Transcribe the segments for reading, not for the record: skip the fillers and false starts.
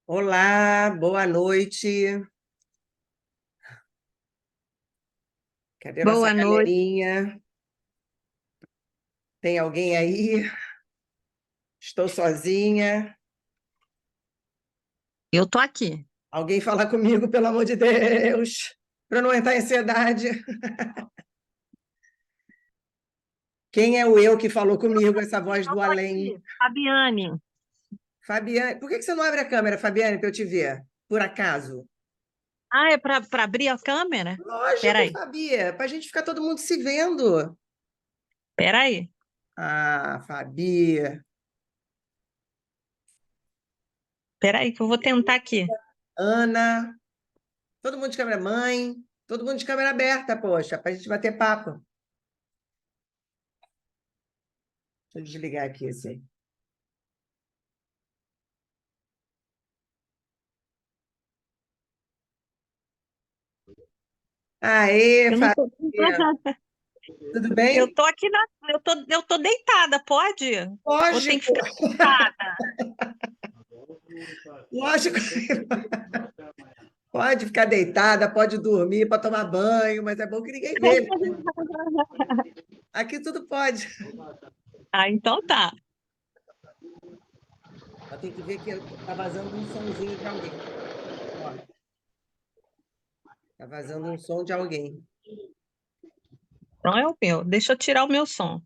Olá, boa noite. Cadê nossa Boa noite. galerinha? Tem alguém aí? Estou sozinha. Eu tô aqui. Alguém fala comigo, pelo amor de Deus, para não entrar em ansiedade. Quem é o eu que falou comigo, essa voz Eu do tô além? aqui, Fabiane. Fabiane, por que você não abre a câmera, Fabiane, para eu te ver? Por acaso? Ah, é para abrir a câmera? Lógico, Peraí, Fabia, para a gente ficar todo mundo se vendo. peraí, Ah, Fabi. peraí, que eu vou tentar aqui. Ana, todo mundo de câmera mãe, todo mundo de câmera aberta, poxa, para a gente bater papo. Deixa eu desligar aqui, assim. Aê, Eu não tô. Fabia, tudo bem? Eu tô aqui eu tô deitada, pode? Ou tem que Lógico, ficar sentada? lógico. Pode ficar deitada, pode dormir, pode tomar banho, mas é bom que ninguém vê. Aqui tudo pode. Ah, então tá. Só tem que ver que tá vazando um sonzinho de alguém. Ó, tá vazando um som de alguém. Não é o meu. Deixa eu tirar o meu som.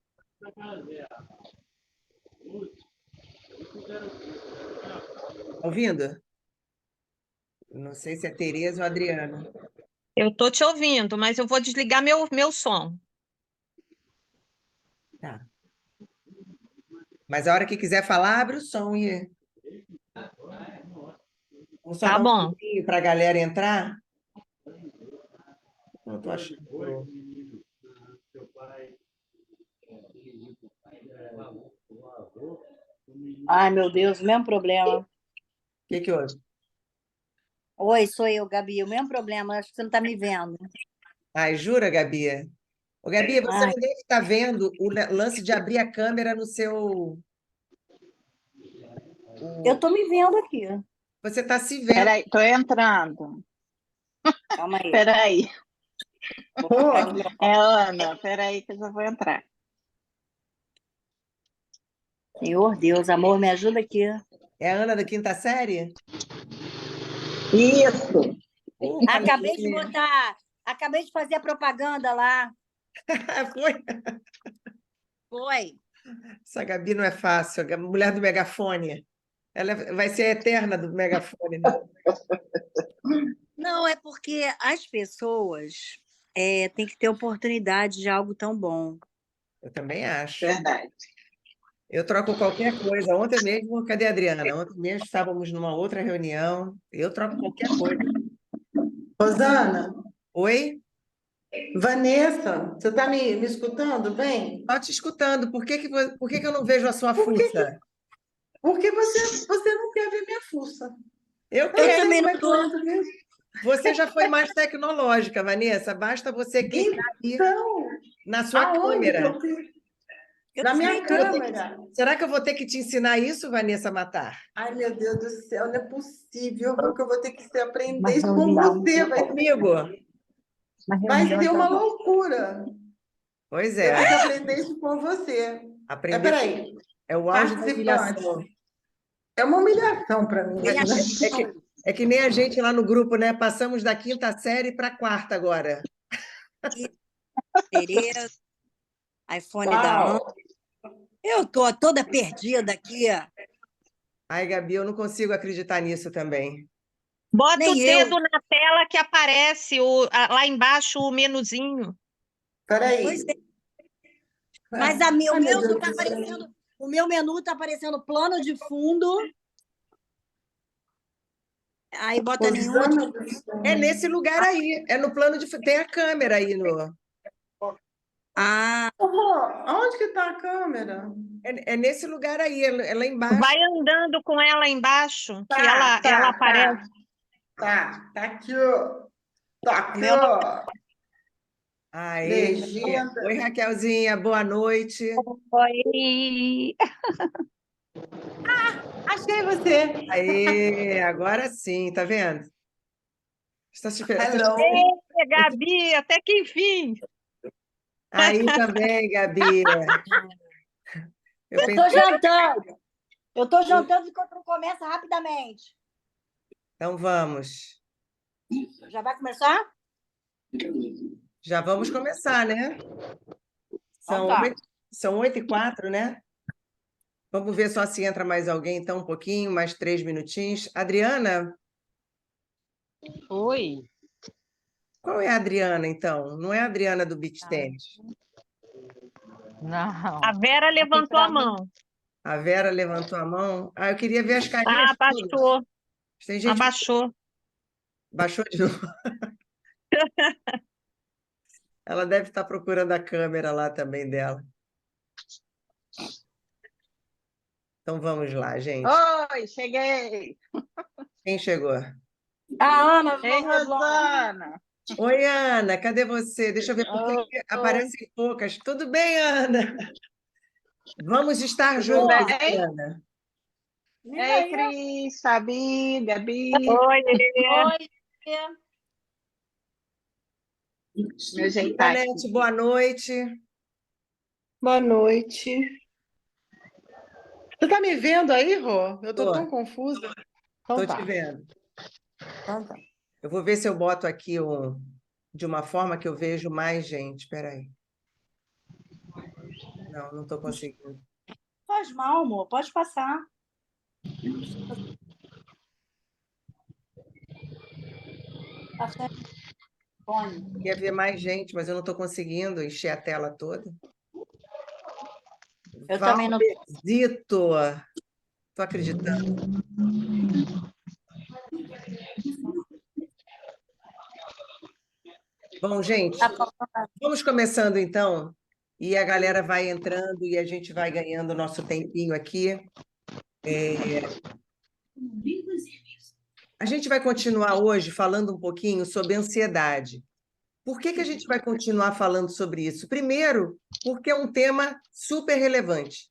Tá ouvindo? Não sei se é Tereza ou Adriana. Eu tô te ouvindo, mas eu vou desligar meu som. Tá. Mas a hora que quiser falar, abre o som e vamos só Tá dar um bom. tempinho para a galera entrar. Não estou achando. O Ai, meu Deus, o mesmo problema. que que houve? Oi, sou eu, Gabi. O mesmo problema, acho que você não está me vendo. Ai, jura, Gabi? Ô, Gabi, você Ai, não deve estar vendo o lance de abrir a câmera no seu. eu o- estou me vendo aqui. Você está se vendo. Peraí, tô entrando. Calma aí. Peraí. Vou marcar aqui meu. É Ana, peraí que eu já vou entrar. Senhor Deus, amor, me ajuda aqui. É a Ana da quinta série? Isso. Acabei de Gabi. botar, acabei de fazer a propaganda lá. Foi. Foi. Essa Gabi não é fácil, a mulher do megafone. Ela vai ser a eterna do megafone, né? Não, é porque as pessoas têm que ter oportunidade de algo tão bom. Eu também acho. Verdade. Eu troco qualquer coisa. Ontem mesmo, cadê a Adriana? Ontem mesmo estávamos numa outra reunião. Eu troco qualquer coisa. Rosana, Oi? Vanessa, você está me escutando bem? Estou te escutando. Por que que eu não vejo a sua Por que, fuça? porque você não quer ver minha fuça? Eu Eu não Eu quero. sei também como não é que eu tô. entro nisso. Você já foi mais tecnológica, Vanessa. Basta você clicar aí Então, na sua aonde que câmera. eu clico? Eu Na minha desligou. câmera. Será que eu vou ter que te ensinar isso, Vanessa Matar? Ai, meu Deus do céu, não é possível, porque eu vou ter que aprender Uma isso com reunião. você. Comigo? Vai ser uma loucura. Pois Eu é, tenho que aprender isso com você. aprender Peraí, é o auge da participante. humilhação. É uma humilhação para mim. Tem a isso, né? É que nem a gente lá no grupo, né? Passamos da quinta série para a quarta agora. Tereza, iPhone da Ana. Uau! Eu tô toda perdida aqui. Ai, Gabi, eu não consigo acreditar nisso também. Bota Nem o eu. dedo na tela que aparece lá embaixo o menuzinho. Peraí. Pois é. Mas o Ai, meu meu não Deus tá do céu. aparecendo. O meu menu tá aparecendo plano de fundo. Aí bota nenhum aqui. Rosana do céu. É nesse lugar aí, é no plano de. Tem a câmera aí no. Ah, Aonde que está a câmera? É nesse lugar aí, é lá embaixo. Vai andando com ela embaixo, que Tá, ela aparece. Tá aqui, ó. Tá aqui, meu não. ó. Aê. Legenda. Oi, Raquelzinha, boa noite. Oi. Achei você. Aê, agora sim, tá vendo? Hello. Ei, Gabi, até que enfim. Aí também, Gabi. Eu Eu tô pensei, jantando. Eu tô jantando enquanto não começa rapidamente. então vamos. Já vai começar? Já vamos começar, né? São Então tá. 8h04, né? Vamos ver só se entra mais alguém, então, um pouquinho, mais 3 minutinhos. Adriana? Oi. Qual é a Adriana, então? Não é a Adriana do beach tennis? Não. A Vera levantou a mão. A Vera levantou a mão. Ah, eu queria ver as carinhas Ah, todas. abaixou. Tem gente que Abaixou. baixou de novo. Ela deve estar procurando a câmera lá também dela. Então vamos lá, gente. Oi, cheguei. Quem chegou? A Ana Ei, Leblon. Rosana. Oi, Ana, cadê você? Deixa eu ver, porque aqui aparecem poucas. Tudo bem, Ana? Vamos estar Tudo juntos, bem? Ana. Ei, Cris, Fabi, Gabi, Oi. Oi. me ajeitar aqui. Janete, boa noite. Boa noite. Você tá me vendo aí, Rô? Eu tô Tô. tão confusa. Então Estou tá. te vendo. Então tá. Eu vou ver se eu boto aqui de uma forma que eu vejo mais gente. Espera aí. Não estou conseguindo. Faz mal, amor. Pode passar. Tá certo. Fone. Queria ver mais gente, mas eu não estou conseguindo encher a tela toda. Eu também não. Valberzito. Estou acreditando. Bom, gente, vamos começando então. E a galera vai entrando e a gente vai ganhando o nosso tempinho aqui. A gente vai continuar hoje falando um pouquinho sobre ansiedade. Por que a gente vai continuar falando sobre isso? Primeiro, porque é um tema super relevante.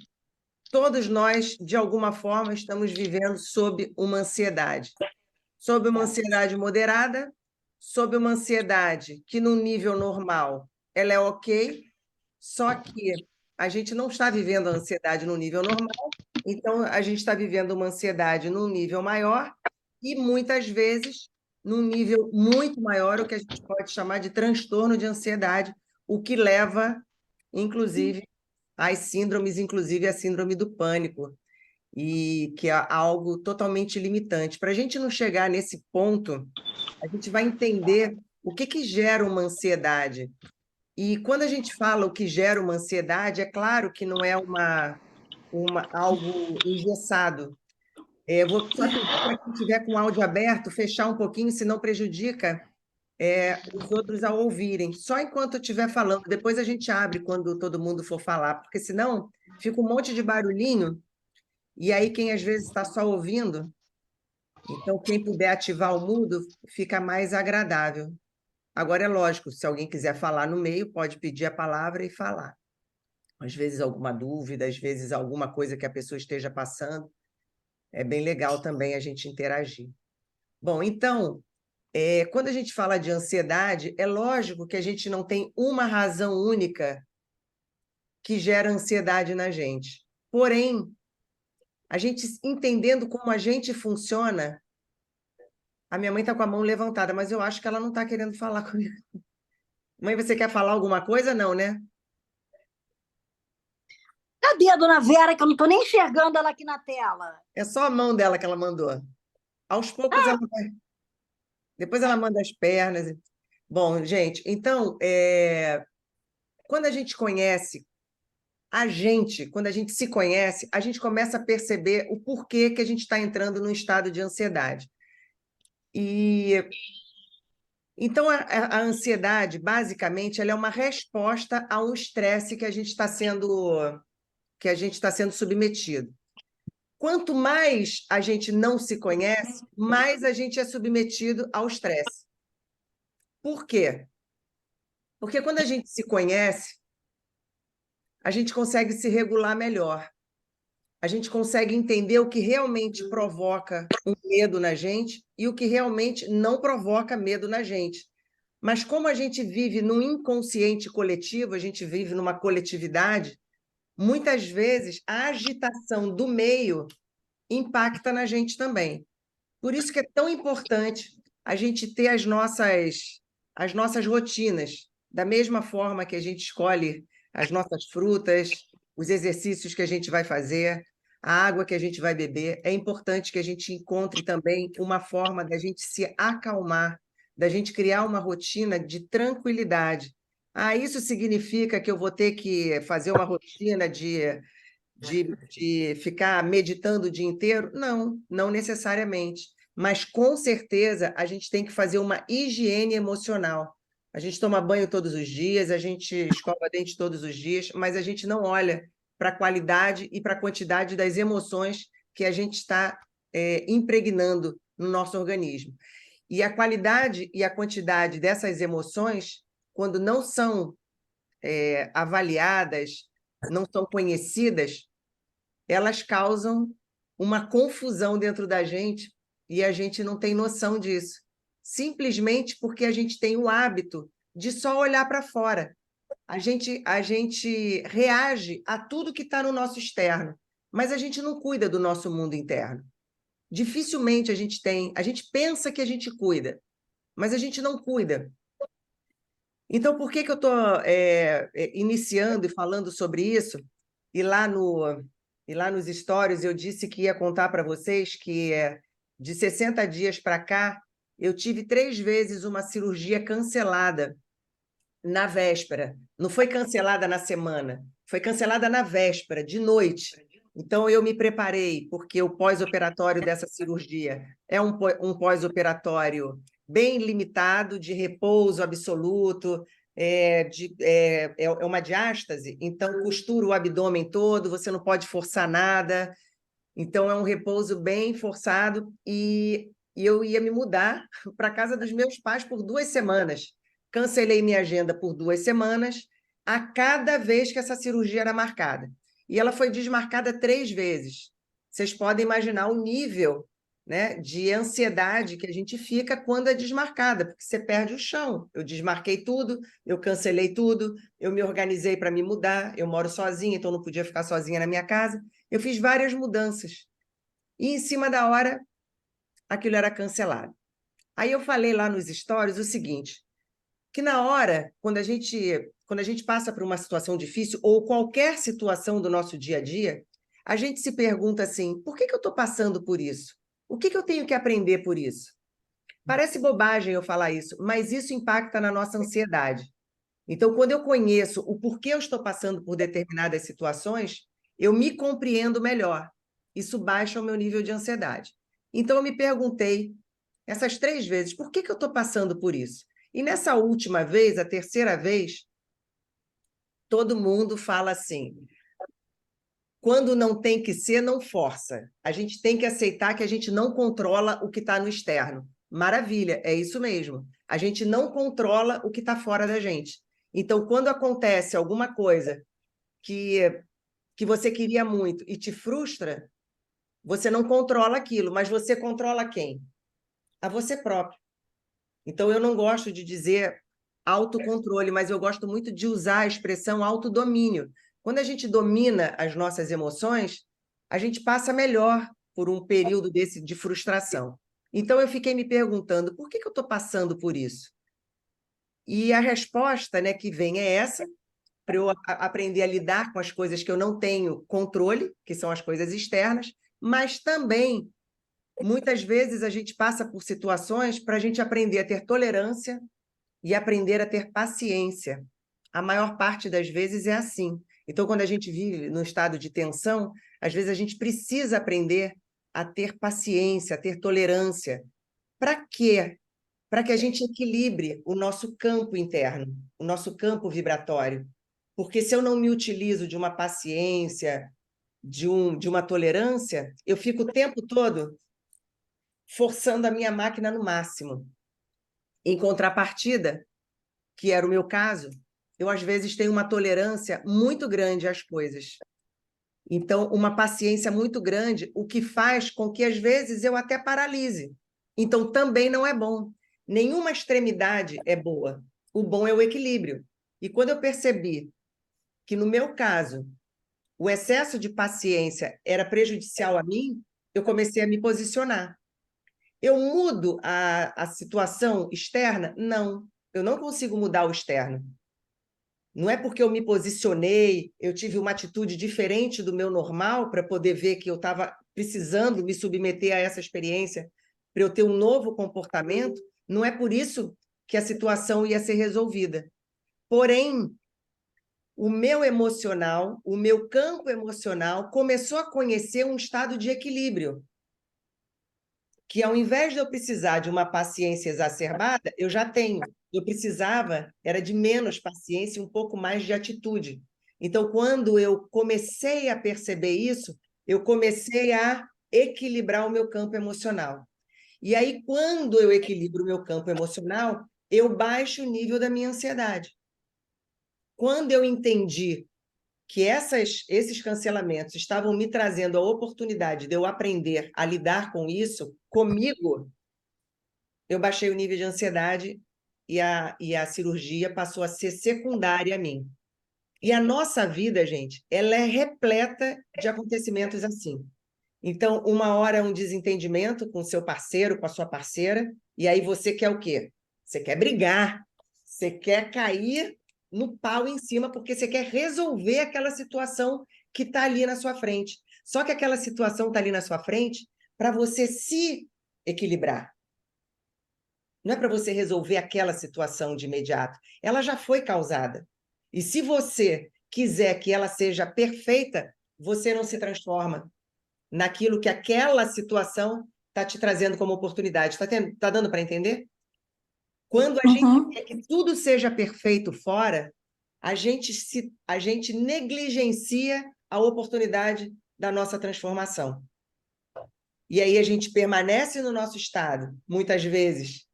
Todos nós, de alguma forma, estamos vivendo sob uma ansiedade. Sob uma ansiedade moderada, sob uma ansiedade que, no nível normal, ela é ok, só que a gente não está vivendo a ansiedade no nível normal, então a gente está vivendo uma ansiedade num nível maior e, muitas vezes, num nível muito maior, o que a gente pode chamar de transtorno de ansiedade, o que leva, inclusive, às síndromes, inclusive a síndrome do pânico, e que é algo totalmente limitante. Para a gente não chegar nesse ponto, a gente vai entender o que gera uma ansiedade. E quando a gente fala o que gera uma ansiedade, é claro que não é algo engessado. Eu vou só pedir para quem estiver com o áudio aberto, fechar um pouquinho, senão prejudica os outros ao ouvirem. Só enquanto eu estiver falando, depois a gente abre quando todo mundo for falar, porque senão fica um monte de barulhinho, e aí quem às vezes está só ouvindo, então quem puder ativar o mudo, fica mais agradável. Agora é lógico, se alguém quiser falar no meio, pode pedir a palavra e falar. às vezes alguma dúvida, às vezes alguma coisa que a pessoa esteja passando. É bem legal também a gente interagir. Bom, então, quando a gente fala de ansiedade, é lógico que a gente não tem uma razão única que gera ansiedade na gente. Porém, a gente entendendo como a gente funciona, a minha mãe está com a mão levantada, mas eu acho que ela não está querendo falar comigo. Mãe, você quer falar alguma coisa? Não, né? Cadê a dona Vera, que eu não estou nem enxergando ela aqui na tela? É só a mão dela que ela mandou. Aos poucos ela vai. Depois ela manda as pernas. Bom, gente, então, quando a gente conhece quando a gente se conhece, a gente começa a perceber o porquê que a gente está entrando num estado de ansiedade. E então a ansiedade, basicamente, ela é uma resposta a um estresse que a gente está sendo submetido. Quanto mais a gente não se conhece, mais a gente é submetido ao estresse. Por quê? Porque quando a gente se conhece, a gente consegue se regular melhor. A gente consegue entender o que realmente provoca um medo na gente e o que realmente não provoca medo na gente. Mas como a gente vive num inconsciente coletivo, a gente vive numa coletividade, muitas vezes a agitação do meio impacta na gente também. Por isso que é tão importante a gente ter as nossas rotinas, da mesma forma que a gente escolhe as nossas frutas, os exercícios que a gente vai fazer, a água que a gente vai beber. É importante que a gente encontre também uma forma da gente se acalmar, da gente criar uma rotina de tranquilidade. Ah, isso significa que eu vou ter que fazer uma rotina de ficar meditando o dia inteiro? Não, não necessariamente. Mas, com certeza, a gente tem que fazer uma higiene emocional. A gente toma banho todos os dias, a gente escova dente todos os dias, mas a gente não olha para a qualidade e para a quantidade das emoções que a gente está impregnando no nosso organismo. E a qualidade e a quantidade dessas emoções, quando não são avaliadas, não são conhecidas, elas causam uma confusão dentro da gente e a gente não tem noção disso. Simplesmente porque a gente tem o hábito de só olhar para fora. A gente reage a tudo que está no nosso externo, mas a gente não cuida do nosso mundo interno. Dificilmente a gente pensa que a gente cuida, mas a gente não cuida. Então, por que eu estou iniciando e falando sobre isso? E lá nos stories eu disse que ia contar para vocês que de 60 dias para cá eu tive 3 vezes uma cirurgia cancelada na véspera. Não foi cancelada na semana, foi cancelada na véspera, de noite. Então eu me preparei, porque o pós-operatório dessa cirurgia é um pós-operatório bem limitado, de repouso absoluto, é uma diástase, então costura o abdômen todo, você não pode forçar nada, então é um repouso bem forçado, e eu ia me mudar para a casa dos meus pais por 2 semanas. Cancelei minha agenda por 2 semanas, a cada vez que essa cirurgia era marcada. E ela foi desmarcada 3 vezes. Vocês podem imaginar o nível, né, de ansiedade que a gente fica quando é desmarcada, porque você perde o chão. Eu desmarquei tudo, eu cancelei tudo, eu me organizei para me mudar, eu moro sozinha, então não podia ficar sozinha na minha casa. Eu fiz várias mudanças. E, em cima da hora, aquilo era cancelado. Aí eu falei lá nos stories o seguinte, que na hora, quando a gente passa por uma situação difícil, ou qualquer situação do nosso dia a dia, a gente se pergunta assim, por que eu estou passando por isso? O que eu tenho que aprender por isso? Parece bobagem eu falar isso, mas isso impacta na nossa ansiedade. Então, quando eu conheço o porquê eu estou passando por determinadas situações, eu me compreendo melhor. Isso baixa o meu nível de ansiedade. Então, eu me perguntei, essas 3 vezes, por que eu estou passando por isso? E nessa última vez, a terceira vez, todo mundo fala assim, quando não tem que ser, não força. A gente tem que aceitar que a gente não controla o que está no externo. Maravilha, é isso mesmo. A gente não controla o que está fora da gente. Então, quando acontece alguma coisa que você queria muito e te frustra, você não controla aquilo, mas você controla quem? A você próprio. Então, eu não gosto de dizer autocontrole, mas eu gosto muito de usar a expressão autodomínio. Quando a gente domina as nossas emoções, a gente passa melhor por um período desse de frustração. Então, eu fiquei me perguntando, por que eu estou passando por isso? E a resposta, né, que vem é essa, para eu aprender a lidar com as coisas que eu não tenho controle, que são as coisas externas, mas também, muitas vezes, a gente passa por situações para a gente aprender a ter tolerância e aprender a ter paciência. A maior parte das vezes é assim. Então, quando a gente vive no estado de tensão, às vezes a gente precisa aprender a ter paciência, a ter tolerância. Para quê? Para que a gente equilibre o nosso campo interno, o nosso campo vibratório. Porque se eu não me utilizo de uma paciência, de uma tolerância, eu fico o tempo todo forçando a minha máquina no máximo. Em contrapartida, que era o meu caso, eu às vezes tenho uma tolerância muito grande às coisas. Então, uma paciência muito grande, o que faz com que às vezes eu até paralise. Então, também não é bom. Nenhuma extremidade é boa. O bom é o equilíbrio. E quando eu percebi que, no meu caso, o excesso de paciência era prejudicial a mim, eu comecei a me posicionar. Eu mudo a situação externa? Não, eu não consigo mudar o externo. Não é porque eu me posicionei, eu tive uma atitude diferente do meu normal para poder ver que eu estava precisando me submeter a essa experiência, para eu ter um novo comportamento, não é por isso que a situação ia ser resolvida. Porém, o meu emocional, o meu campo emocional começou a conhecer um estado de equilíbrio, que ao invés de eu precisar de uma paciência exacerbada, eu já tenho. Eu precisava, era de menos paciência e um pouco mais de atitude. Então, quando eu comecei a perceber isso, eu comecei a equilibrar o meu campo emocional. E aí, quando eu equilibro o meu campo emocional, eu baixo o nível da minha ansiedade. Quando eu entendi que esses cancelamentos estavam me trazendo a oportunidade de eu aprender a lidar com isso comigo, eu baixei o nível de ansiedade e a cirurgia passou a ser secundária a mim. E a nossa vida, gente, ela é repleta de acontecimentos assim. Então, uma hora é um desentendimento com o seu parceiro, com a sua parceira, e aí você quer o quê? Você quer brigar, você quer cair no pau em cima, porque você quer resolver aquela situação que está ali na sua frente. Só que aquela situação está ali na sua frente para você se equilibrar. Não é para você resolver aquela situação de imediato. Ela já foi causada. E se você quiser que ela seja perfeita, você não se transforma naquilo que aquela situação está te trazendo como oportunidade. Tá dando para entender? Quando a gente quer que tudo seja perfeito fora, a gente negligencia a oportunidade da nossa transformação. E aí a gente permanece no nosso estado, muitas vezes,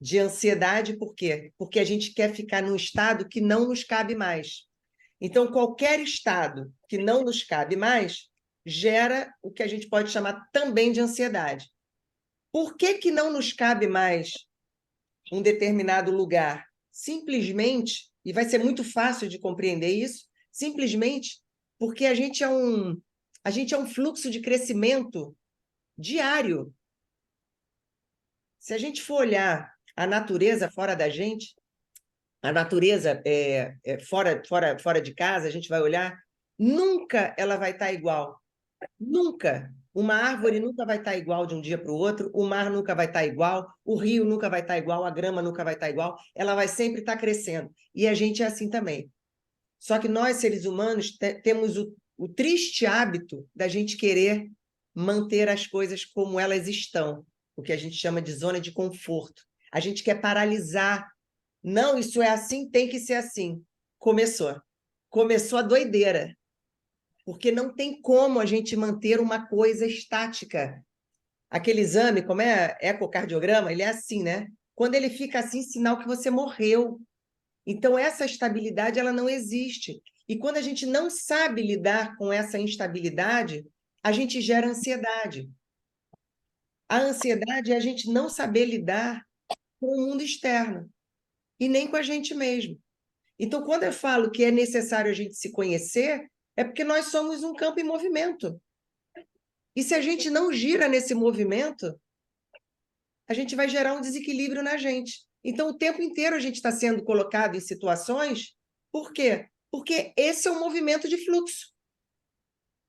de ansiedade, por quê? Porque a gente quer ficar num estado que não nos cabe mais. Então, qualquer estado que não nos cabe mais gera o que a gente pode chamar também de ansiedade. Por que não nos cabe mais um determinado lugar? Simplesmente, e vai ser muito fácil de compreender isso, simplesmente porque a gente é um fluxo de crescimento diário. Se a gente for olhar a natureza fora da gente, a natureza fora de casa, a gente vai olhar, nunca ela vai estar igual. Nunca. Uma árvore nunca vai estar igual de um dia para o outro, o mar nunca vai estar igual, o rio nunca vai estar igual, a grama nunca vai estar igual, ela vai sempre estar crescendo. E a gente é assim também. Só que nós, seres humanos, temos o triste hábito da gente querer manter as coisas como elas estão, o que a gente chama de zona de conforto. A gente quer paralisar. Não, isso é assim, tem que ser assim. Começou. Começou a doideira. Porque não tem como a gente manter uma coisa estática. Aquele exame, como é ecocardiograma, ele é assim, né? Quando ele fica assim, sinal que você morreu. Então, essa estabilidade ela não existe. E quando a gente não sabe lidar com essa instabilidade, a gente gera ansiedade. A ansiedade é a gente não saber lidar com o mundo externo e nem com a gente mesmo. Então, quando eu falo que é necessário a gente se conhecer, é porque nós somos um campo em movimento. E se a gente não gira nesse movimento, a gente vai gerar um desequilíbrio na gente. Então, o tempo inteiro a gente está sendo colocado em situações. Por quê? Porque esse é um movimento de fluxo.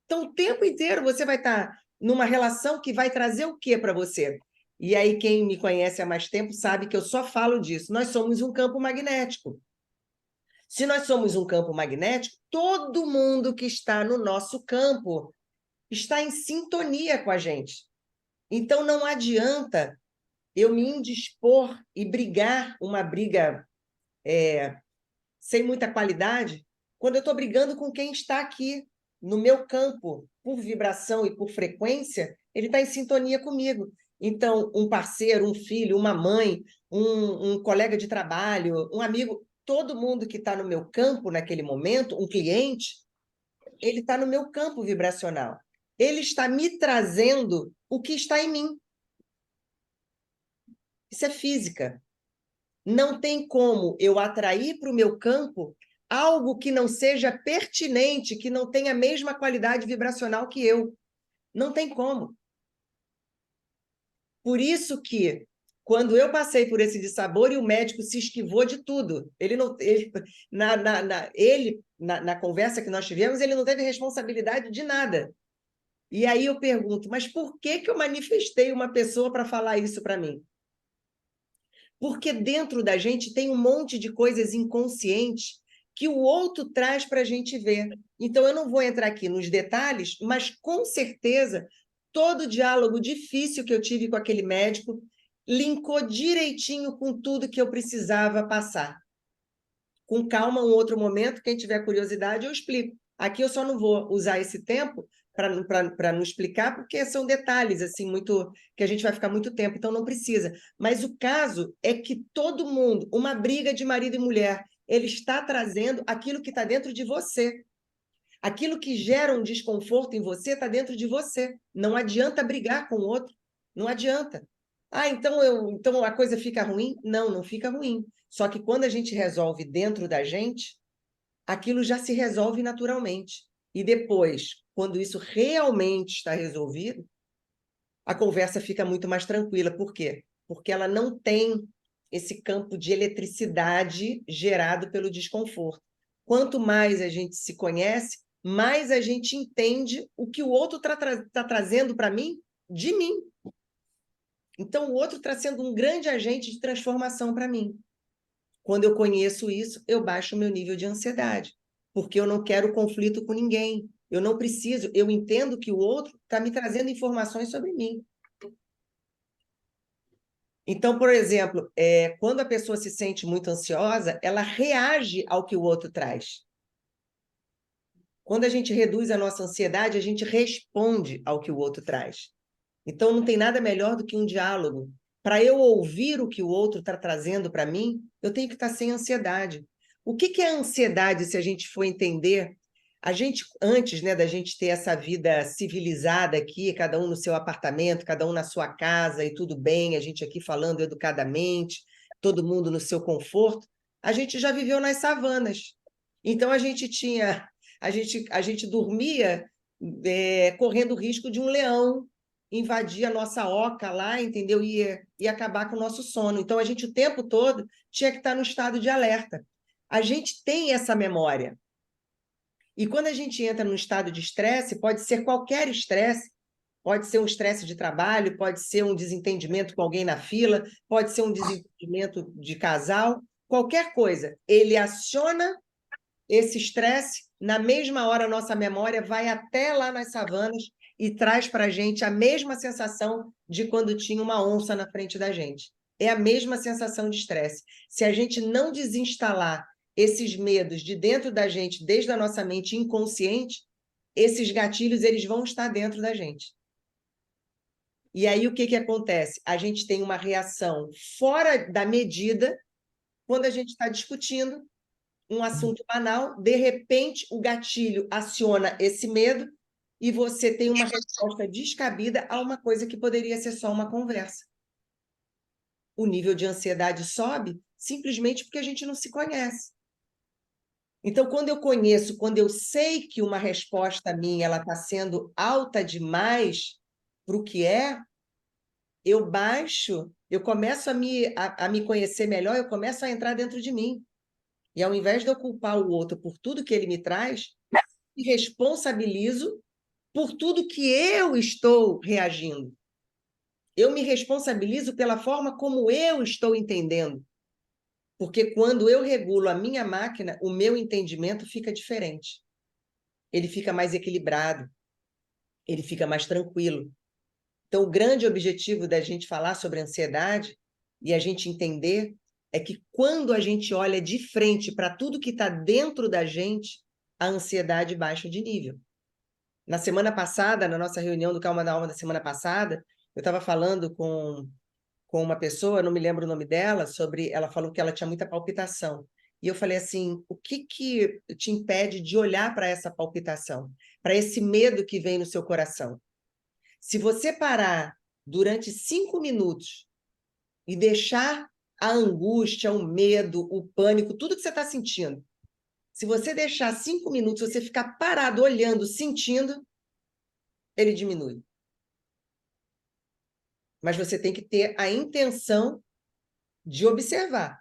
Então, o tempo inteiro você vai estar numa relação que vai trazer o quê para você? E aí, quem me conhece há mais tempo sabe que eu só falo disso. Nós somos um campo magnético. Se nós somos um campo magnético, todo mundo que está no nosso campo está em sintonia com a gente. Então, não adianta eu me indispor e brigar uma briga sem muita qualidade, quando eu estou brigando com quem está aqui, no meu campo, por vibração e por frequência, ele está em sintonia comigo. Então, um parceiro, um filho, uma mãe, um colega de trabalho, um amigo, todo mundo que está no meu campo naquele momento, um cliente, ele está no meu campo vibracional. Ele está me trazendo o que está em mim. Isso é física. Não tem como eu atrair para o meu campo algo que não seja pertinente, que não tenha a mesma qualidade vibracional que eu. Não tem como. Por isso que, quando eu passei por esse dissabor e o médico se esquivou de tudo, na conversa que nós tivemos, ele não teve responsabilidade de nada. E aí eu pergunto, mas por que eu manifestei uma pessoa para falar isso para mim? Porque dentro da gente tem um monte de coisas inconscientes que o outro traz para a gente ver. Então, eu não vou entrar aqui nos detalhes, mas com certeza todo o diálogo difícil que eu tive com aquele médico linkou direitinho com tudo que eu precisava passar. Com calma, um outro momento, quem tiver curiosidade, eu explico. Aqui eu só não vou usar esse tempo para não explicar, porque são detalhes assim muito que a gente vai ficar muito tempo, então não precisa. Mas o caso é que todo mundo, uma briga de marido e mulher, ele está trazendo aquilo que está dentro de você. Aquilo que gera um desconforto em você está dentro de você. Não adianta brigar com o outro. Não adianta. Ah, então a coisa fica ruim? Não, não fica ruim. Só que quando a gente resolve dentro da gente, aquilo já se resolve naturalmente. E depois, quando isso realmente está resolvido, a conversa fica muito mais tranquila. Por quê? Porque ela não tem esse campo de eletricidade gerado pelo desconforto. Quanto mais a gente se conhece, mais a gente entende o que o outro está trazendo para mim, de mim. Então, o outro está sendo um grande agente de transformação para mim. Quando eu conheço isso, eu baixo o meu nível de ansiedade, porque eu não quero conflito com ninguém. Eu não preciso, eu entendo que o outro está me trazendo informações sobre mim. Então, por exemplo, quando a pessoa se sente muito ansiosa, ela reage ao que o outro traz. Quando a gente reduz a nossa ansiedade, a gente responde ao que o outro traz. Então, não tem nada melhor do que um diálogo. Para eu ouvir o que o outro está trazendo para mim, eu tenho que estar sem ansiedade. O que é ansiedade, se a gente for entender? A gente, antes, né, da gente ter essa vida civilizada aqui, cada um no seu apartamento, cada um na sua casa, e tudo bem, a gente aqui falando educadamente, todo mundo no seu conforto, a gente já viveu nas savanas. Então, a gente dormia correndo o risco de um leão invadir a nossa oca lá, entendeu? E acabar com o nosso sono. Então, a gente o tempo todo tinha que estar no estado de alerta. A gente tem essa memória. E quando a gente entra num estado de estresse, pode ser qualquer estresse, pode ser um estresse de trabalho, pode ser um desentendimento com alguém na fila, pode ser um desentendimento de casal, qualquer coisa. Ele aciona esse estresse, na mesma hora a nossa memória vai até lá nas savanas e traz para a gente a mesma sensação de quando tinha uma onça na frente da gente. É a mesma sensação de estresse. Se a gente não desinstalar esses medos de dentro da gente, desde a nossa mente inconsciente, esses gatilhos eles vão estar dentro da gente. E aí o que acontece? A gente tem uma reação fora da medida quando a gente está discutindo, um assunto banal, de repente o gatilho aciona esse medo e você tem uma resposta descabida a uma coisa que poderia ser só uma conversa. O nível de ansiedade sobe simplesmente porque a gente não se conhece. Então, quando eu conheço, quando eu sei que uma resposta minha ela está sendo alta demais para o que é, eu baixo, eu começo a me conhecer melhor, eu começo a entrar dentro de mim. E ao invés de eu culpar o outro por tudo que ele me traz, me responsabilizo por tudo que eu estou reagindo. Eu me responsabilizo pela forma como eu estou entendendo. Porque quando eu regulo a minha máquina, o meu entendimento fica diferente. Ele fica mais equilibrado, ele fica mais tranquilo. Então, o grande objetivo da gente falar sobre ansiedade e a gente entender é que quando a gente olha de frente para tudo que está dentro da gente, a ansiedade baixa de nível. Na semana passada, na nossa reunião do Calma da Alma da semana passada, eu estava falando com uma pessoa, não me lembro o nome dela, ela falou que ela tinha muita palpitação. E eu falei assim, o que te impede de olhar para essa palpitação, para esse medo que vem no seu coração? Se você parar durante 5 minutos e deixar a angústia, o medo, o pânico, tudo que você está sentindo, se você deixar 5 minutos, você ficar parado, olhando, sentindo, ele diminui. Mas você tem que ter a intenção de observar.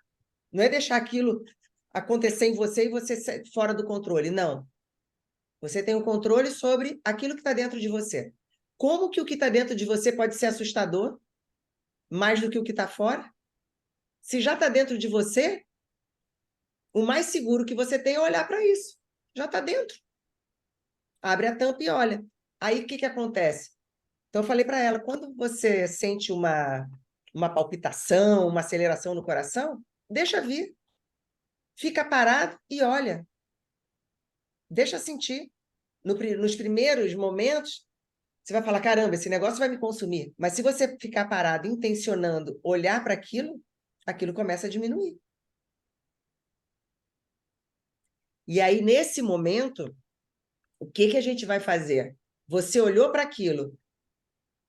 Não é deixar aquilo acontecer em você e você sair fora do controle. Não. Você tem o controle sobre aquilo que está dentro de você. Como que o que está dentro de você pode ser assustador, mais do que o que está fora? Se já está dentro de você, o mais seguro que você tem é olhar para isso. Já está dentro. Abre a tampa e olha. Aí o que acontece? Então eu falei para ela, quando você sente uma palpitação, uma aceleração no coração, deixa vir. Fica parado e olha. Deixa sentir. Nos primeiros momentos, você vai falar, caramba, esse negócio vai me consumir. Mas se você ficar parado, intencionando olhar para aquilo, aquilo começa a diminuir. E aí, nesse momento, o que a gente vai fazer? Você olhou para aquilo,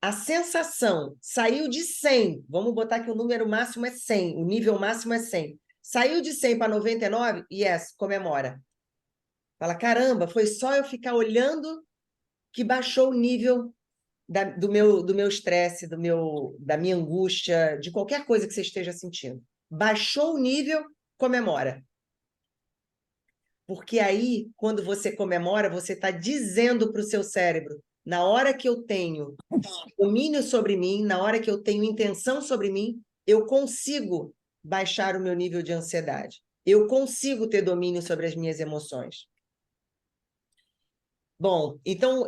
a sensação saiu de 100, vamos botar que o número máximo é 100, o nível máximo é 100. Saiu de 100 para 99, yes, comemora. Fala, caramba, foi só eu ficar olhando que baixou o nível do meu estresse, da minha angústia, de qualquer coisa que você esteja sentindo. Baixou o nível, comemora. Porque aí, quando você comemora, você está dizendo para o seu cérebro, na hora que eu tenho domínio sobre mim, na hora que eu tenho intenção sobre mim, eu consigo baixar o meu nível de ansiedade. Eu consigo ter domínio sobre as minhas emoções. Bom, então,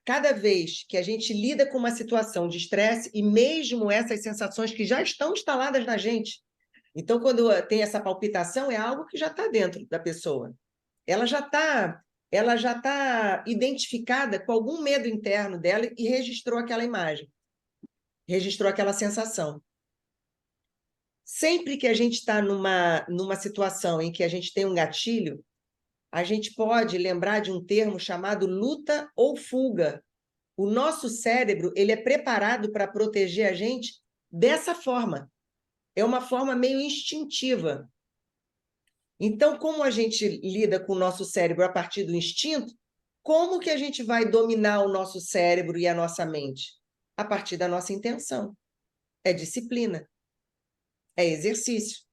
cada vez que a gente lida com uma situação de estresse, e mesmo essas sensações que já estão instaladas na gente, então, quando tem essa palpitação, é algo que já está dentro da pessoa. Ela já está identificada com algum medo interno dela e registrou aquela imagem, registrou aquela sensação. Sempre que a gente está numa situação em que a gente tem um gatilho, a gente pode lembrar de um termo chamado luta ou fuga. O nosso cérebro ele é preparado para proteger a gente dessa forma. É uma forma meio instintiva. Então, como a gente lida com o nosso cérebro a partir do instinto, como que a gente vai dominar o nosso cérebro e a nossa mente? A partir da nossa intenção. É disciplina. É exercício.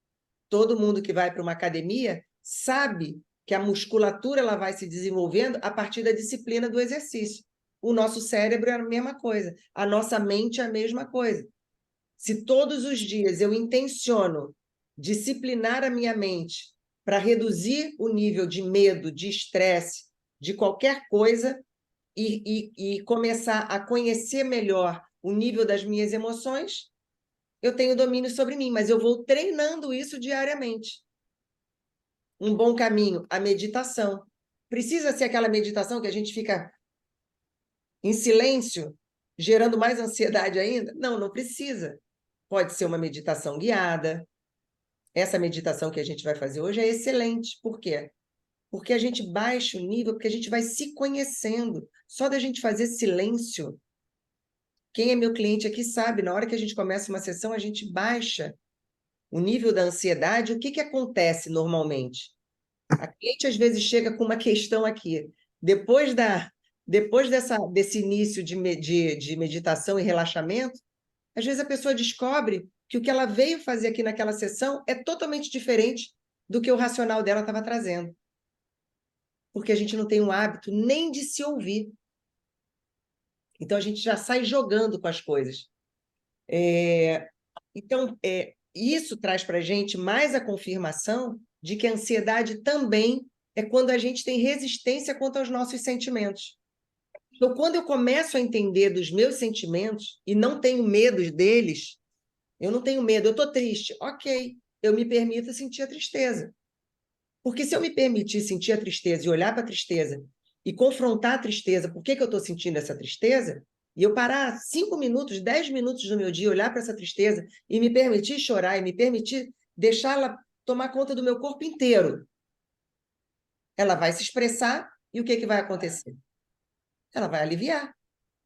Todo mundo que vai para uma academia sabe que a musculatura ela vai se desenvolvendo a partir da disciplina do exercício. O nosso cérebro é a mesma coisa, a nossa mente é a mesma coisa. Se todos os dias eu intenciono disciplinar a minha mente para reduzir o nível de medo, de estresse, de qualquer coisa e começar a conhecer melhor o nível das minhas emoções, eu tenho domínio sobre mim, mas eu vou treinando isso diariamente. Um bom caminho, a meditação. Precisa ser aquela meditação que a gente fica em silêncio, gerando mais ansiedade ainda? Não, não precisa. Pode ser uma meditação guiada, essa meditação que a gente vai fazer hoje é excelente. Por quê? Porque a gente baixa o nível, porque a gente vai se conhecendo. Só da gente fazer silêncio. Quem é meu cliente aqui sabe, na hora que a gente começa uma sessão, a gente baixa o nível da ansiedade. O que que acontece normalmente? A cliente às vezes chega com uma questão aqui. Depois desse início de meditação e relaxamento, às vezes a pessoa descobre que o que ela veio fazer aqui naquela sessão é totalmente diferente do que o racional dela estava trazendo. Porque a gente não tem um hábito nem de se ouvir. Então, a gente já sai jogando com as coisas. Então, isso traz para a gente mais a confirmação de que a ansiedade também é quando a gente tem resistência quanto aos nossos sentimentos. Então, quando eu começo a entender dos meus sentimentos e não tenho medo deles, eu não tenho medo, eu estou triste. Ok, eu me permito sentir a tristeza. Porque se eu me permitir sentir a tristeza e olhar para a tristeza e confrontar a tristeza, por que que eu estou sentindo essa tristeza, e eu parar 5 minutos, 10 minutos do meu dia, olhar para essa tristeza e me permitir chorar e me permitir deixá-la tomar conta do meu corpo inteiro, ela vai se expressar e o que que vai acontecer? Ela vai aliviar.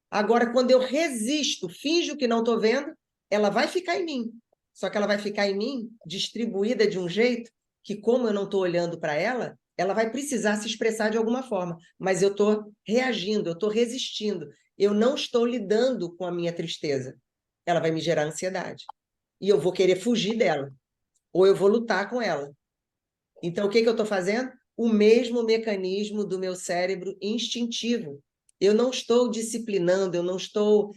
Agora, quando eu resisto, finjo que não estou vendo, ela vai ficar em mim. Só que ela vai ficar em mim distribuída de um jeito que, como eu não estou olhando para ela, ela vai precisar se expressar de alguma forma. Mas eu estou reagindo, eu estou resistindo. Eu não estou lidando com a minha tristeza. Ela vai me gerar ansiedade. E eu vou querer fugir dela. Ou eu vou lutar com ela. Então, o que que eu estou fazendo? O mesmo mecanismo do meu cérebro instintivo. Eu não estou disciplinando, eu não estou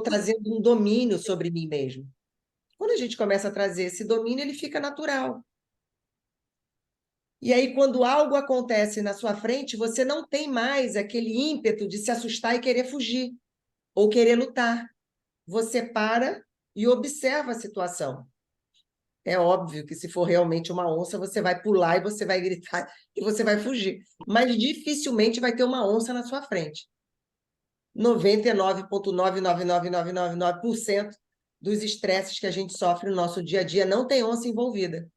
trazendo um domínio sobre mim mesmo. Quando a gente começa a trazer esse domínio, ele fica natural. E aí, quando algo acontece na sua frente, você não tem mais aquele ímpeto de se assustar e querer fugir, ou querer lutar. Você para e observa a situação. É óbvio que se for realmente uma onça, você vai pular e você vai gritar e você vai fugir. Mas dificilmente vai ter uma onça na sua frente. 99,999999% dos estresses que a gente sofre no nosso dia a dia não tem onça envolvida.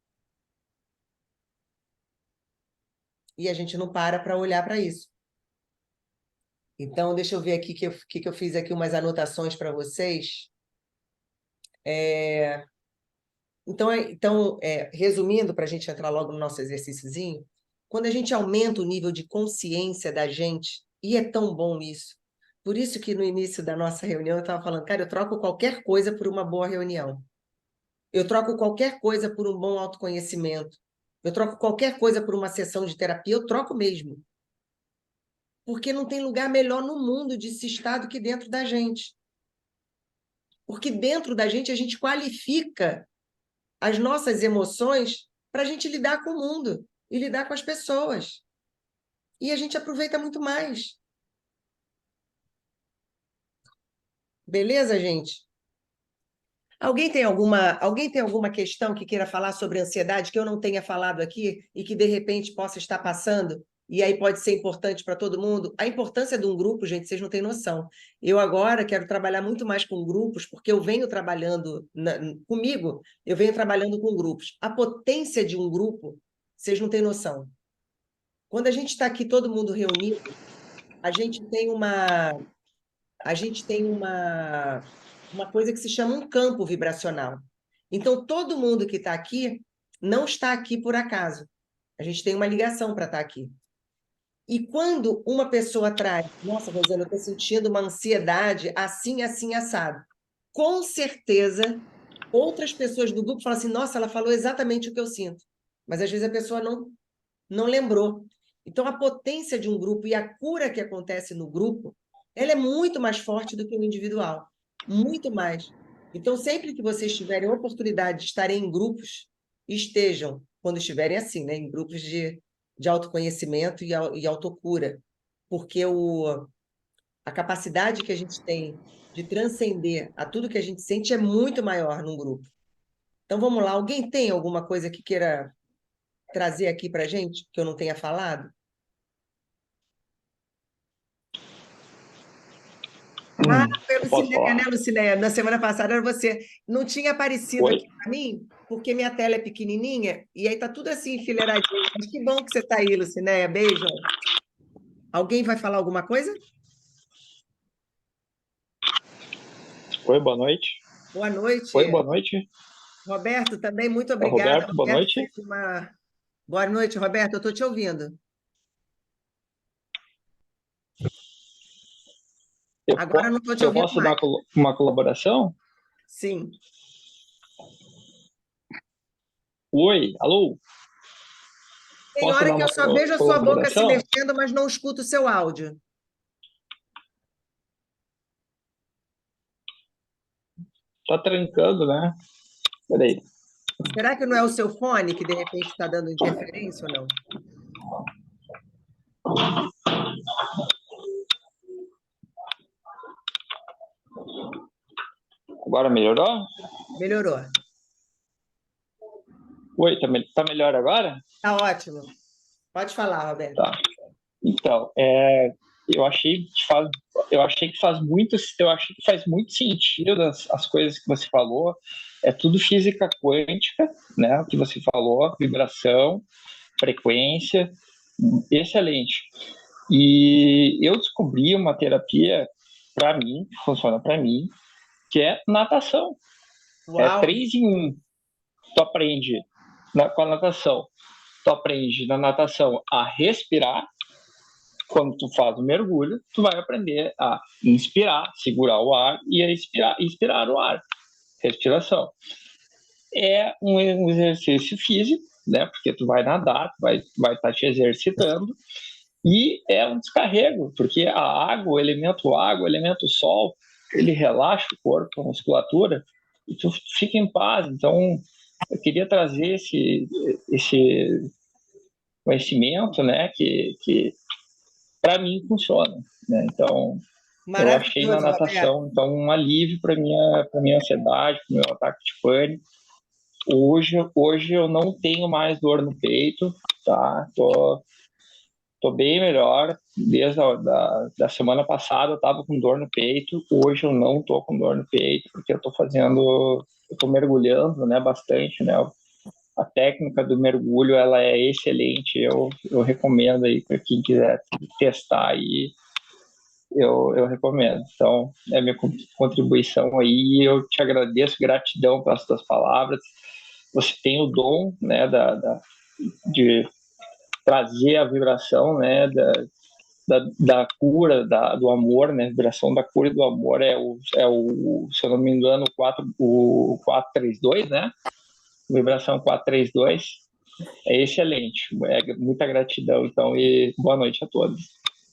E a gente não para olhar para isso. Então, deixa eu ver aqui que eu fiz aqui umas anotações para vocês. Resumindo, para a gente entrar logo no nosso exercíciozinho, quando a gente aumenta o nível de consciência da gente, e é tão bom isso. Por isso que no início da nossa reunião eu estava falando, cara, eu troco qualquer coisa por uma boa reunião. Eu troco qualquer coisa por um bom autoconhecimento. Eu troco qualquer coisa por uma sessão de terapia, eu troco mesmo. Porque não tem lugar melhor no mundo de se estar do que dentro da gente. Porque dentro da gente a gente qualifica as nossas emoções para a gente lidar com o mundo e lidar com as pessoas. E a gente aproveita muito mais. Beleza, gente? Alguém tem alguma questão que queira falar sobre ansiedade que eu não tenha falado aqui e que, de repente, possa estar passando? E aí pode ser importante para todo mundo? A importância de um grupo, gente, vocês não têm noção. Eu agora quero trabalhar muito mais com grupos, porque eu venho trabalhando comigo, eu venho trabalhando com grupos. A potência de um grupo, vocês não têm noção. Quando a gente está aqui todo mundo reunido, a gente tem uma coisa que se chama um campo vibracional. Então, todo mundo que está aqui não está aqui por acaso. A gente tem uma ligação para estar aqui. E quando uma pessoa traz, nossa, Rosana, eu estou sentindo uma ansiedade assim, assim, assado. Com certeza, outras pessoas do grupo falam assim, nossa, ela falou exatamente o que eu sinto. Mas às vezes a pessoa não lembrou. Então, a potência de um grupo e a cura que acontece no grupo, ela é muito mais forte do que o individual. Muito mais. Então, sempre que vocês tiverem oportunidade de estarem em grupos, estejam, quando estiverem assim, né, em grupos de autoconhecimento e autocura. Porque a capacidade que a gente tem de transcender a tudo que a gente sente é muito maior num grupo. Então, vamos lá. Alguém tem alguma coisa que queira trazer aqui para a gente, que eu não tenha falado? Foi a Eu posso Lucinéia, falar? né, Lucinéia? Na semana passada era você. Não tinha aparecido Oi? aqui para mim, porque minha tela é pequenininha, e aí tá tudo assim enfileiradinho. Mas que bom que você está aí, Lucinéia. Beijo. Alguém vai falar alguma coisa? Oi, boa noite. Boa noite. Oi, boa noite. Roberto, também muito É o obrigada. Roberto, boa Roberto noite. fez uma... Boa noite, Roberto. Eu estou te ouvindo. Agora eu não estou te Eu ouvindo posso dar mais. uma colaboração? Sim. Oi, alô? Tem Posso hora dar que uma eu só vejo a sua boca se colaboração? mexendo, mas não escuto o seu áudio. Tá trancando, né? Peraí. Será que não é o seu fone que de repente está dando interferência ou não? Agora melhorou? Melhorou. Oi, tá melhor agora? Tá ótimo. Pode falar, Roberto. Tá. Então, eu achei que faz muito sentido as coisas que você falou. É tudo física quântica, né? O que você falou, vibração, frequência, excelente. E eu descobri uma terapia para mim, que funciona para mim, que é natação. É Uau! 3 em 1. Tu aprende com a natação. Tu aprende na natação a respirar. Quando tu faz o mergulho, tu vai aprender a inspirar, segurar o ar e a expirar o ar. Respiração. É um exercício físico, né? Porque tu vai nadar, tu vai estar te exercitando, e é um descarrego, porque a água, o elemento sol, ele relaxa o corpo, a musculatura, e tu fica em paz. Então, eu queria trazer esse conhecimento, né? Que para mim funciona, né? Então, eu achei na Maravilhoso, Roberto. natação então um alívio para minha ansiedade, para o meu ataque de pânico. Hoje eu não tenho mais dor no peito, tá? Tô bem melhor. Desde da semana passada eu tava com dor no peito. Hoje eu não tô com dor no peito, porque eu tô mergulhando, né, bastante, né? A técnica do mergulho, ela é excelente. Eu recomendo aí para quem quiser testar aí. Eu recomendo. Então, é a minha contribuição aí. Eu te agradeço, gratidão pelas tuas palavras. Você tem o dom, né, de trazer a vibração, né, da cura, do amor, né, a vibração da cura e do amor se eu não me engano, o 432, né, vibração 432, é excelente, muita gratidão, então, e boa noite a todos.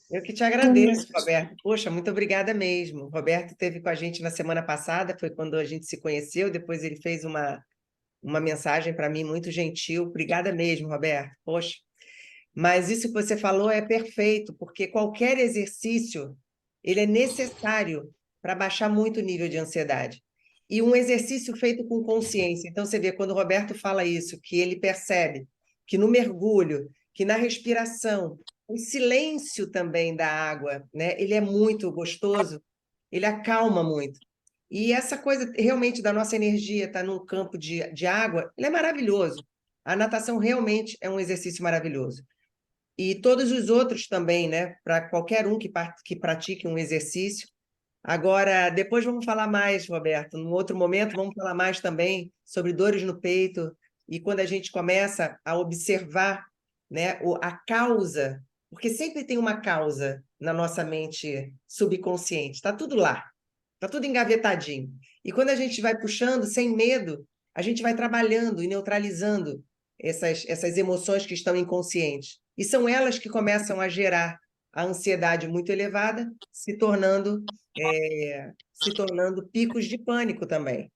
Eu que te agradeço, Roberto. Poxa, muito obrigada mesmo. O Roberto esteve com a gente na semana passada, foi quando a gente se conheceu, depois ele fez uma mensagem para mim muito gentil. Obrigada mesmo, Roberto. Poxa, mas isso que você falou é perfeito, porque qualquer exercício, ele é necessário para baixar muito o nível de ansiedade. E um exercício feito com consciência. Então, você vê, quando o Roberto fala isso, que ele percebe que no mergulho, que na respiração, o silêncio também da água, né? Ele é muito gostoso, ele acalma muito. E essa coisa realmente da nossa energia estar num campo de água, ele é maravilhoso. A natação realmente é um exercício maravilhoso. E todos os outros também, né? Para qualquer um que pratique um exercício. Agora, depois vamos falar mais, Roberto. Num outro momento, vamos falar mais também sobre dores no peito. E quando a gente começa a observar, né, a causa, porque sempre tem uma causa na nossa mente subconsciente, está tudo lá, está tudo engavetadinho. E quando a gente vai puxando sem medo, a gente vai trabalhando e neutralizando essas emoções que estão inconscientes. E são elas que começam a gerar a ansiedade muito elevada, se tornando picos de pânico também.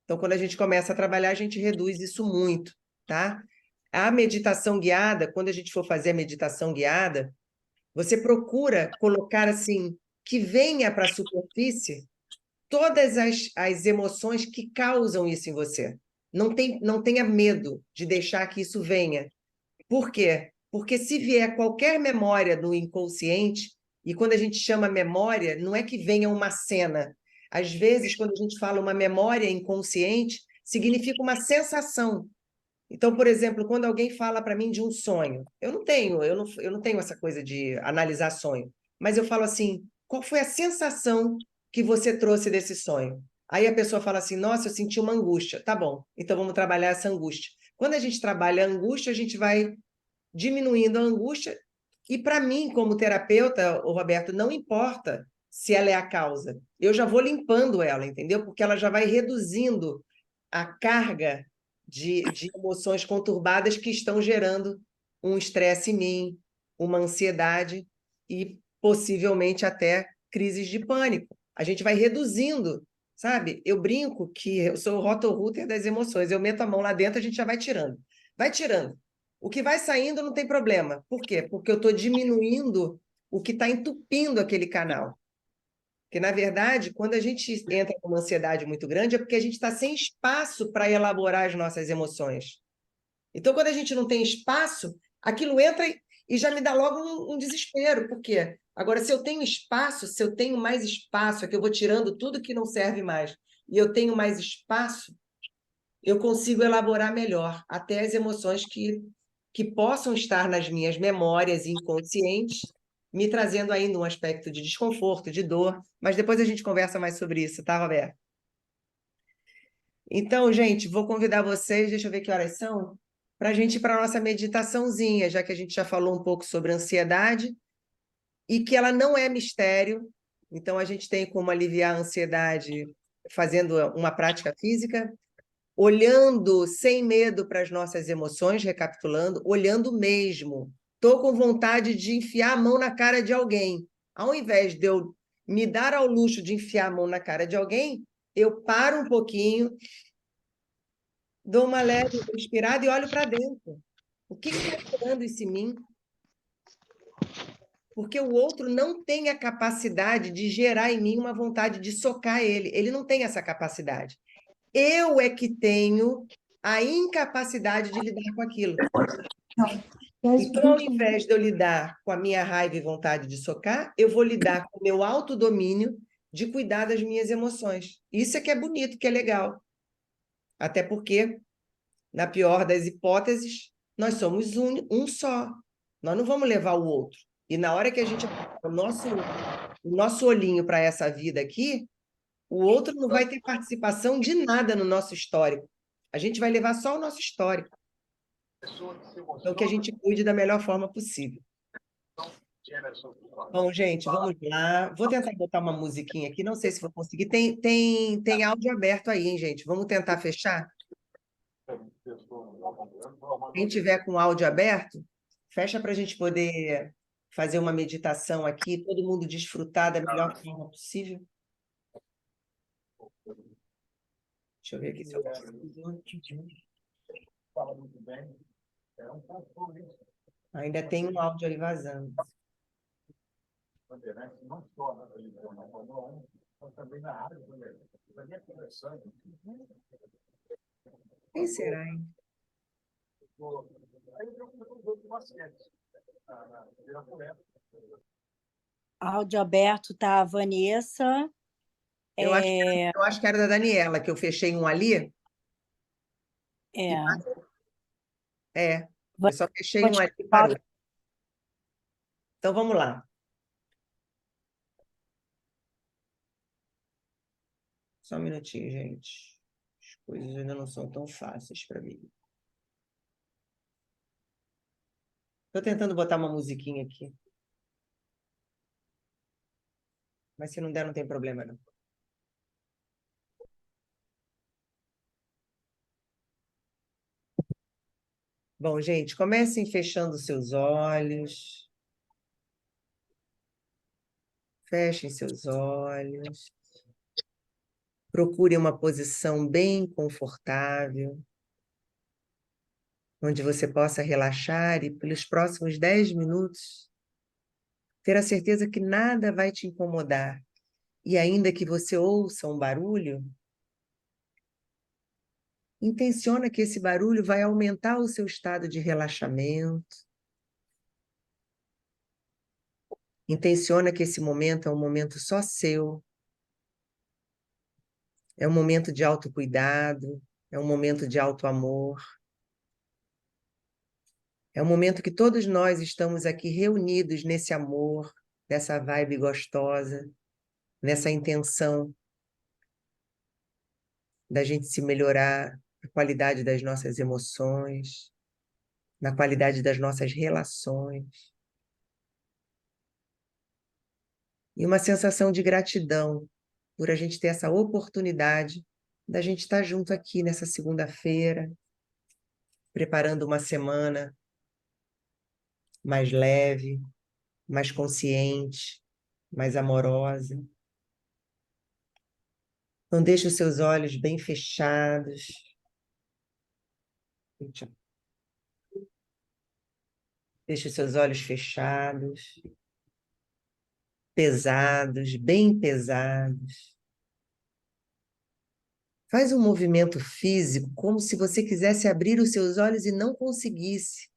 Então, quando a gente começa a trabalhar, a gente reduz isso muito, tá? A meditação guiada, quando a gente for fazer a meditação guiada, você procura colocar assim, que venha para a superfície todas as emoções que causam isso em você. Não tenha medo de deixar que isso venha. Por quê? Porque se vier qualquer memória do inconsciente, E quando a gente chama memória, não é que venha uma cena. Às vezes, quando a gente fala uma memória inconsciente, significa uma sensação. Então, por exemplo, quando alguém fala para mim de um sonho, eu não tenho essa coisa de analisar sonho, mas eu falo assim, qual foi a sensação que você trouxe desse sonho? Aí a pessoa fala assim, nossa, eu senti uma angústia. Tá bom, então vamos trabalhar essa angústia. Quando a gente trabalha a angústia, a gente vai diminuindo a angústia. E para mim, como terapeuta, o Roberto, não importa se ela é a causa. Eu já vou limpando ela, entendeu? Porque ela já vai reduzindo a carga de emoções conturbadas que estão gerando um estresse em mim, uma ansiedade e possivelmente até crises de pânico. A gente vai reduzindo, sabe? Eu brinco que eu sou o roto-rooter das emoções. Eu meto a mão lá dentro, a gente já vai tirando. Vai tirando. O que vai saindo não tem problema. Por quê? Porque eu estou diminuindo o que está entupindo aquele canal. Porque, na verdade, quando a gente entra com uma ansiedade muito grande, é porque a gente está sem espaço para elaborar as nossas emoções. Então, quando a gente não tem espaço, aquilo entra e já me dá logo um desespero. Por quê? Agora, se eu tenho espaço, se eu tenho mais espaço, é que eu vou tirando tudo que não serve mais, e eu tenho mais espaço, eu consigo elaborar melhor até as emoções que possam estar nas minhas memórias inconscientes, me trazendo ainda um aspecto de desconforto, de dor, mas depois a gente conversa mais sobre isso, tá, Roberto? Então, gente, vou convidar vocês, deixa eu ver que horas são, para a gente ir para a nossa meditaçãozinha, já que a gente já falou um pouco sobre ansiedade, e que ela não é mistério, então a gente tem como aliviar a ansiedade fazendo uma prática física, olhando sem medo para as nossas emoções, recapitulando, olhando mesmo. Estou com vontade de enfiar a mão na cara de alguém. Ao invés de eu me dar ao luxo de enfiar a mão na cara de alguém, eu paro um pouquinho, dou uma leve respirada e olho para dentro. O que está gerando isso em mim? Porque o outro não tem a capacidade de gerar em mim uma vontade de socar ele. Ele não tem essa capacidade. Eu é que tenho a incapacidade de lidar com aquilo. Então, ao invés de eu lidar com a minha raiva e vontade de socar, eu vou lidar com o meu autodomínio de cuidar das minhas emoções. Isso é que é bonito, que é legal. Até porque, na pior das hipóteses, nós somos um só. Nós não vamos levar o outro. E na hora que a gente apontar o nosso olhinho para essa vida aqui, o outro não vai ter participação de nada no nosso histórico. A gente vai levar só o nosso histórico. Então, que a gente cuide da melhor forma possível. Bom, gente, vamos lá. Vou tentar botar uma musiquinha aqui, não sei se vou conseguir. Tem áudio aberto aí, hein, gente? Vamos tentar fechar? Quem tiver com áudio aberto, fecha para a gente poder fazer uma meditação aqui, todo mundo desfrutar da melhor forma possível. Deixa eu ver aqui se eu consigo. Ainda tem um áudio aí vazando. Quem será, hein? Áudio aberto tá a Vanessa. Eu acho que era da Daniela, que eu fechei um ali. Eu só fechei um ali e parou. Então, vamos lá. Só um minutinho, gente. As coisas ainda não são tão fáceis para mim. Estou tentando botar uma musiquinha aqui. Mas se não der, não tem problema, não. Bom, gente, comecem fechando seus olhos. Fechem seus olhos. Procure uma posição bem confortável, onde você possa relaxar e, pelos próximos 10 minutos, ter a certeza que nada vai te incomodar. E ainda que você ouça um barulho, intenciona que esse barulho vai aumentar o seu estado de relaxamento. Intenciona que esse momento é um momento só seu, é um momento de autocuidado, é um momento de autoamor, é um momento que todos nós estamos aqui reunidos nesse amor, nessa vibe gostosa, nessa intenção da gente se melhorar a qualidade das nossas emoções, na qualidade das nossas relações. E uma sensação de gratidão por a gente ter essa oportunidade da gente estar junto aqui nessa segunda-feira, preparando uma semana mais leve, mais consciente, mais amorosa. Então, deixe os seus olhos bem fechados. Deixe os seus olhos fechados, pesados, bem pesados. Faz um movimento físico como se você quisesse abrir os seus olhos e não conseguisse.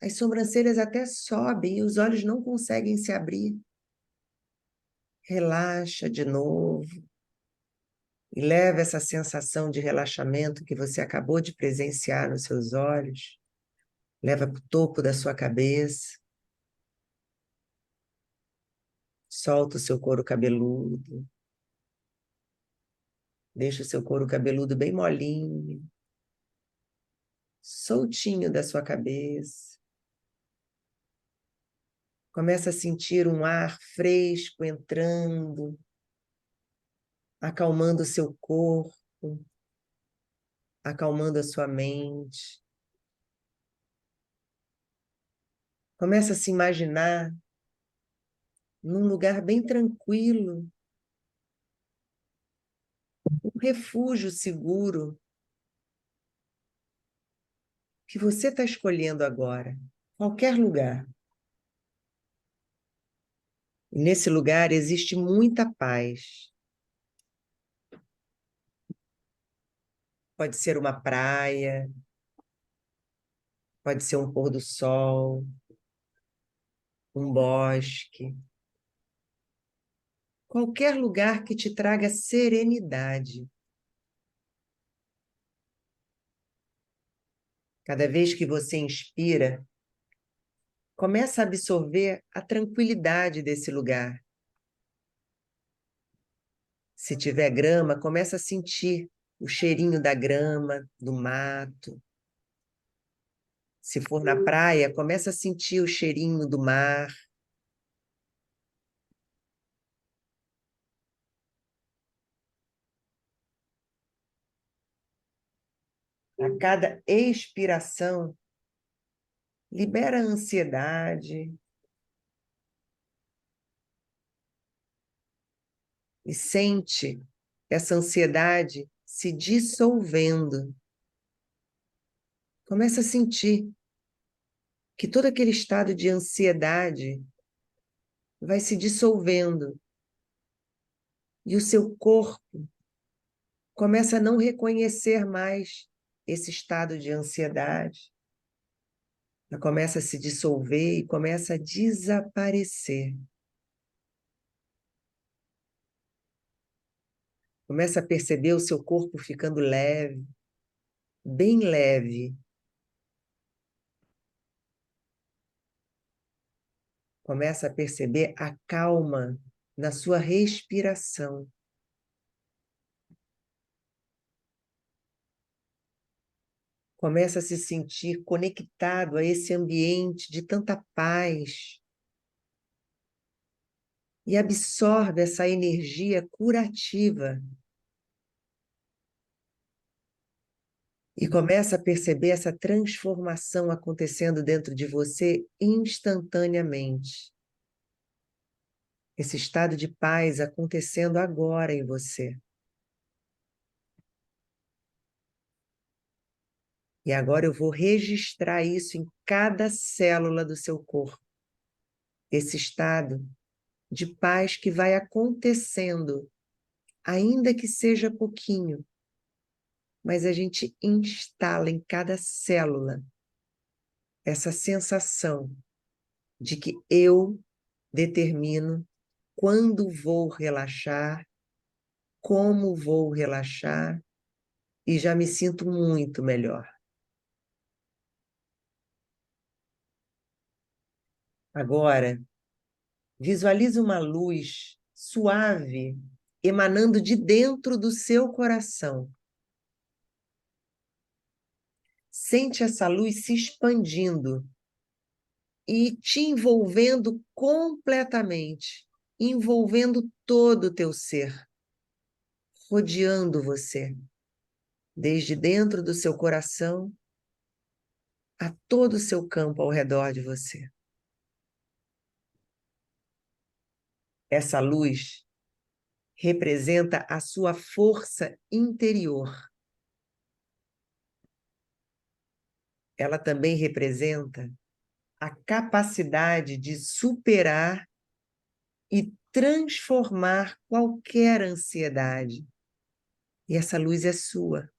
As sobrancelhas até sobem e os olhos não conseguem se abrir. Relaxa de novo e leva essa sensação de relaxamento que você acabou de presenciar nos seus olhos, leva para o topo da sua cabeça. Solta o seu couro cabeludo. Deixa o seu couro cabeludo bem molinho, soltinho da sua cabeça. Começa a sentir um ar fresco entrando, acalmando o seu corpo, acalmando a sua mente. Começa a se imaginar num lugar bem tranquilo, um refúgio seguro que você está escolhendo agora, qualquer lugar. E nesse lugar existe muita paz. Pode ser uma praia, pode ser um pôr do sol, um bosque, qualquer lugar que te traga serenidade. Cada vez que você inspira, começa a absorver a tranquilidade desse lugar. Se tiver grama, começa a sentir o cheirinho da grama, do mato. Se for na praia, começa a sentir o cheirinho do mar. A cada expiração, libera a ansiedade e sente essa ansiedade se dissolvendo. Começa a sentir que todo aquele estado de ansiedade vai se dissolvendo e o seu corpo começa a não reconhecer mais esse estado de ansiedade. Ela começa a se dissolver e começa a desaparecer. Começa a perceber o seu corpo ficando leve, bem leve. Começa a perceber a calma na sua respiração. Começa a se sentir conectado a esse ambiente de tanta paz. E absorve essa energia curativa. E começa a perceber essa transformação acontecendo dentro de você instantaneamente. Esse estado de paz acontecendo agora em você. E agora eu vou registrar isso em cada célula do seu corpo. Esse estado de paz que vai acontecendo, ainda que seja pouquinho, mas a gente instala em cada célula essa sensação de que eu determino quando vou relaxar, como vou relaxar, e já me sinto muito melhor. Agora, visualize uma luz suave emanando de dentro do seu coração. Sente essa luz se expandindo e te envolvendo completamente, envolvendo todo o teu ser, rodeando você, desde dentro do seu coração a todo o seu campo ao redor de você. Essa luz representa a sua força interior. Ela também representa a capacidade de superar e transformar qualquer ansiedade. E essa luz é sua.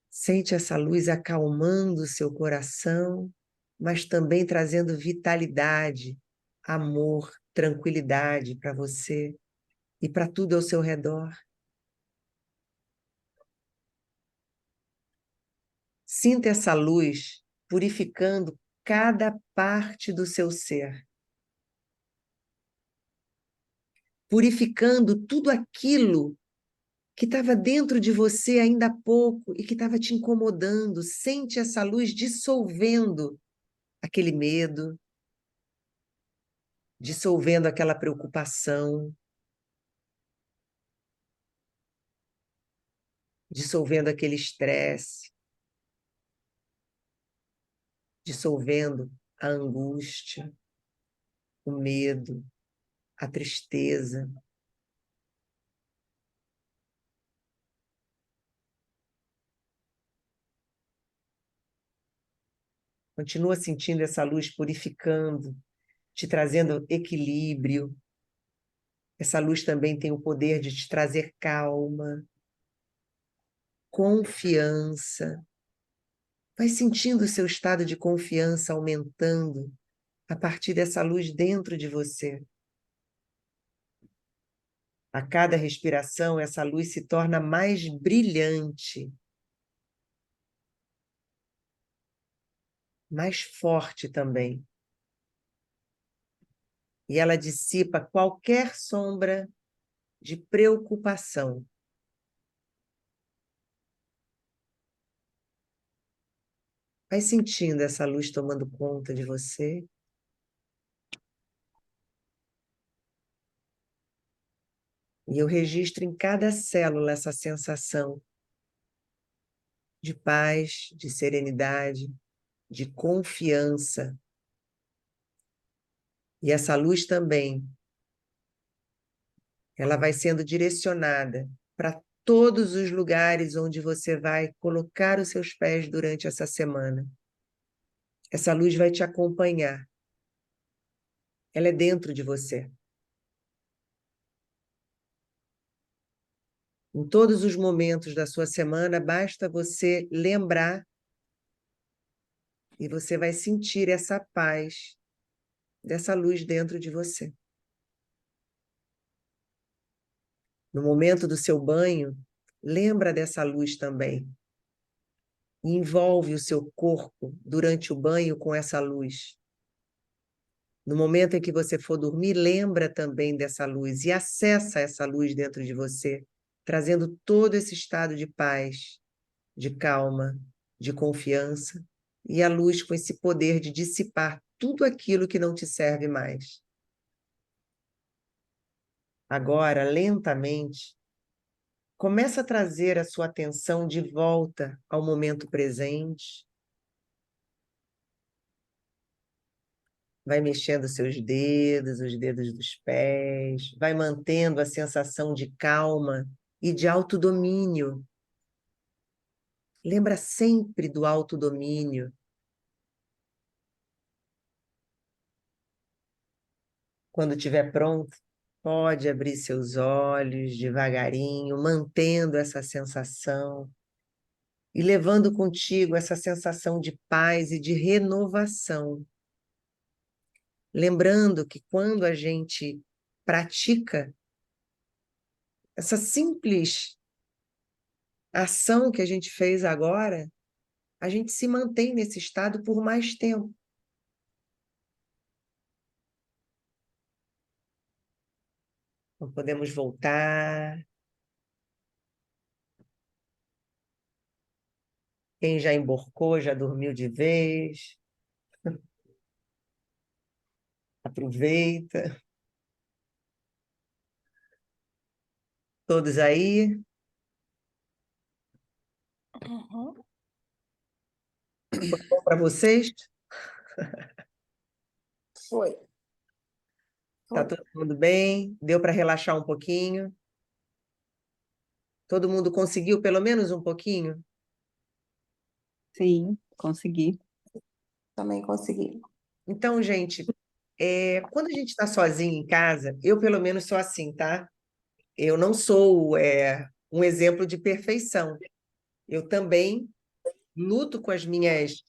Sente essa luz acalmando o seu coração, mas também trazendo vitalidade, amor, tranquilidade para você e para tudo ao seu redor. Sinta essa luz purificando cada parte do seu ser. Purificando tudo aquilo que estava dentro de você ainda há pouco e que estava te incomodando. Sente essa luz dissolvendo aquele medo, dissolvendo aquela preocupação, dissolvendo aquele estresse, dissolvendo a angústia, o medo, a tristeza. Continua sentindo essa luz purificando, te trazendo equilíbrio. Essa luz também tem o poder de te trazer calma, confiança. Vai sentindo o seu estado de confiança aumentando a partir dessa luz dentro de você. A cada respiração, essa luz se torna mais brilhante, mais forte também. E ela dissipa qualquer sombra de preocupação. Vai sentindo essa luz tomando conta de você. E eu registro em cada célula essa sensação de paz, de serenidade, de confiança. E essa luz também, ela vai sendo direcionada para todos os lugares onde você vai colocar os seus pés durante essa semana. Essa luz vai te acompanhar. Ela é dentro de você. Em todos os momentos da sua semana, basta você lembrar e você vai sentir essa paz dessa luz dentro de você. No momento do seu banho, lembra dessa luz também. E envolve o seu corpo durante o banho com essa luz. No momento em que você for dormir, lembra também dessa luz e acessa essa luz dentro de você, trazendo todo esse estado de paz, de calma, de confiança, e a luz com esse poder de dissipar tudo aquilo que não te serve mais. Agora, lentamente, começa a trazer a sua atenção de volta ao momento presente. Vai mexendo seus dedos, os dedos dos pés, vai mantendo a sensação de calma e de autodomínio. Lembra sempre do autodomínio. Quando estiver pronto, pode abrir seus olhos devagarinho, mantendo essa sensação e levando contigo essa sensação de paz e de renovação lembrando que quando a gente pratica essa simples ação que a gente fez agora, a gente se mantém nesse estado por mais tempo. Então, podemos voltar. Quem já emborcou, já dormiu de vez. Aproveita. Todos aí? Foi bom para vocês? Foi. Tá todo mundo bem? Deu para relaxar um pouquinho? Todo mundo conseguiu pelo menos um pouquinho? Sim, consegui. Também consegui. Então, gente, quando a gente está sozinho em casa, eu pelo menos sou assim, tá? Eu não sou um exemplo de perfeição. Eu também luto com as minhas,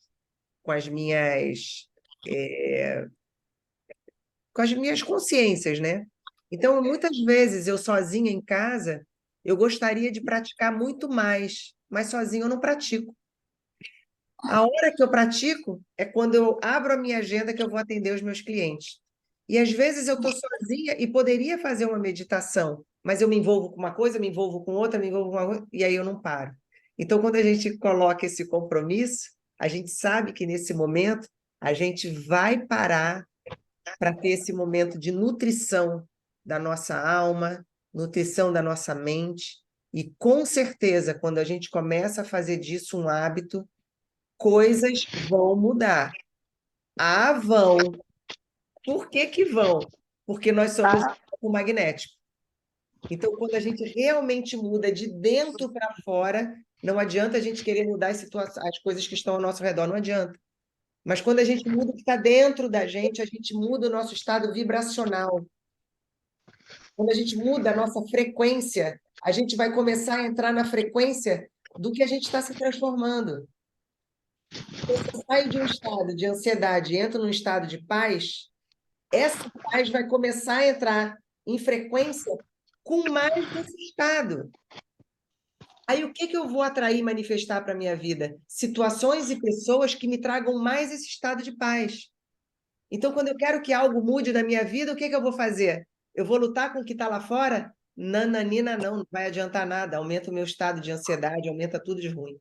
é, com as minhas consciências, né? Então, muitas vezes eu sozinha em casa, eu gostaria de praticar muito mais, mas sozinho eu não pratico. A hora que eu pratico é quando eu abro a minha agenda que eu vou atender os meus clientes. E às vezes eu estou sozinha e poderia fazer uma meditação, mas eu me envolvo com uma coisa, me envolvo com outra, me envolvo com outra, e aí eu não paro. Então, quando a gente coloca esse compromisso, a gente sabe que nesse momento a gente vai parar para ter esse momento de nutrição da nossa alma, nutrição da nossa mente, e com certeza, quando a gente começa a fazer disso um hábito, coisas vão mudar. Ah, vão. Por que que vão? Porque nós somos um campo magnético. Então, quando a gente realmente muda de dentro para fora, não adianta a gente querer mudar as coisas que estão ao nosso redor, não adianta. Mas quando a gente muda o que está dentro da gente, a gente muda o nosso estado vibracional. Quando a gente muda a nossa frequência, a gente vai começar a entrar na frequência do que a gente está se transformando. Quando você sai de um estado de ansiedade e entra num estado de paz, essa paz vai começar a entrar em frequência com mais desse estado. Aí o que que eu vou atrair e manifestar para a minha vida? Situações e pessoas que me tragam mais esse estado de paz. Então, quando eu quero que algo mude na minha vida, o que que eu vou fazer? Eu vou lutar com o que está lá fora? Nananina, não vai adiantar nada. Aumenta o meu estado de ansiedade, aumenta tudo de ruim.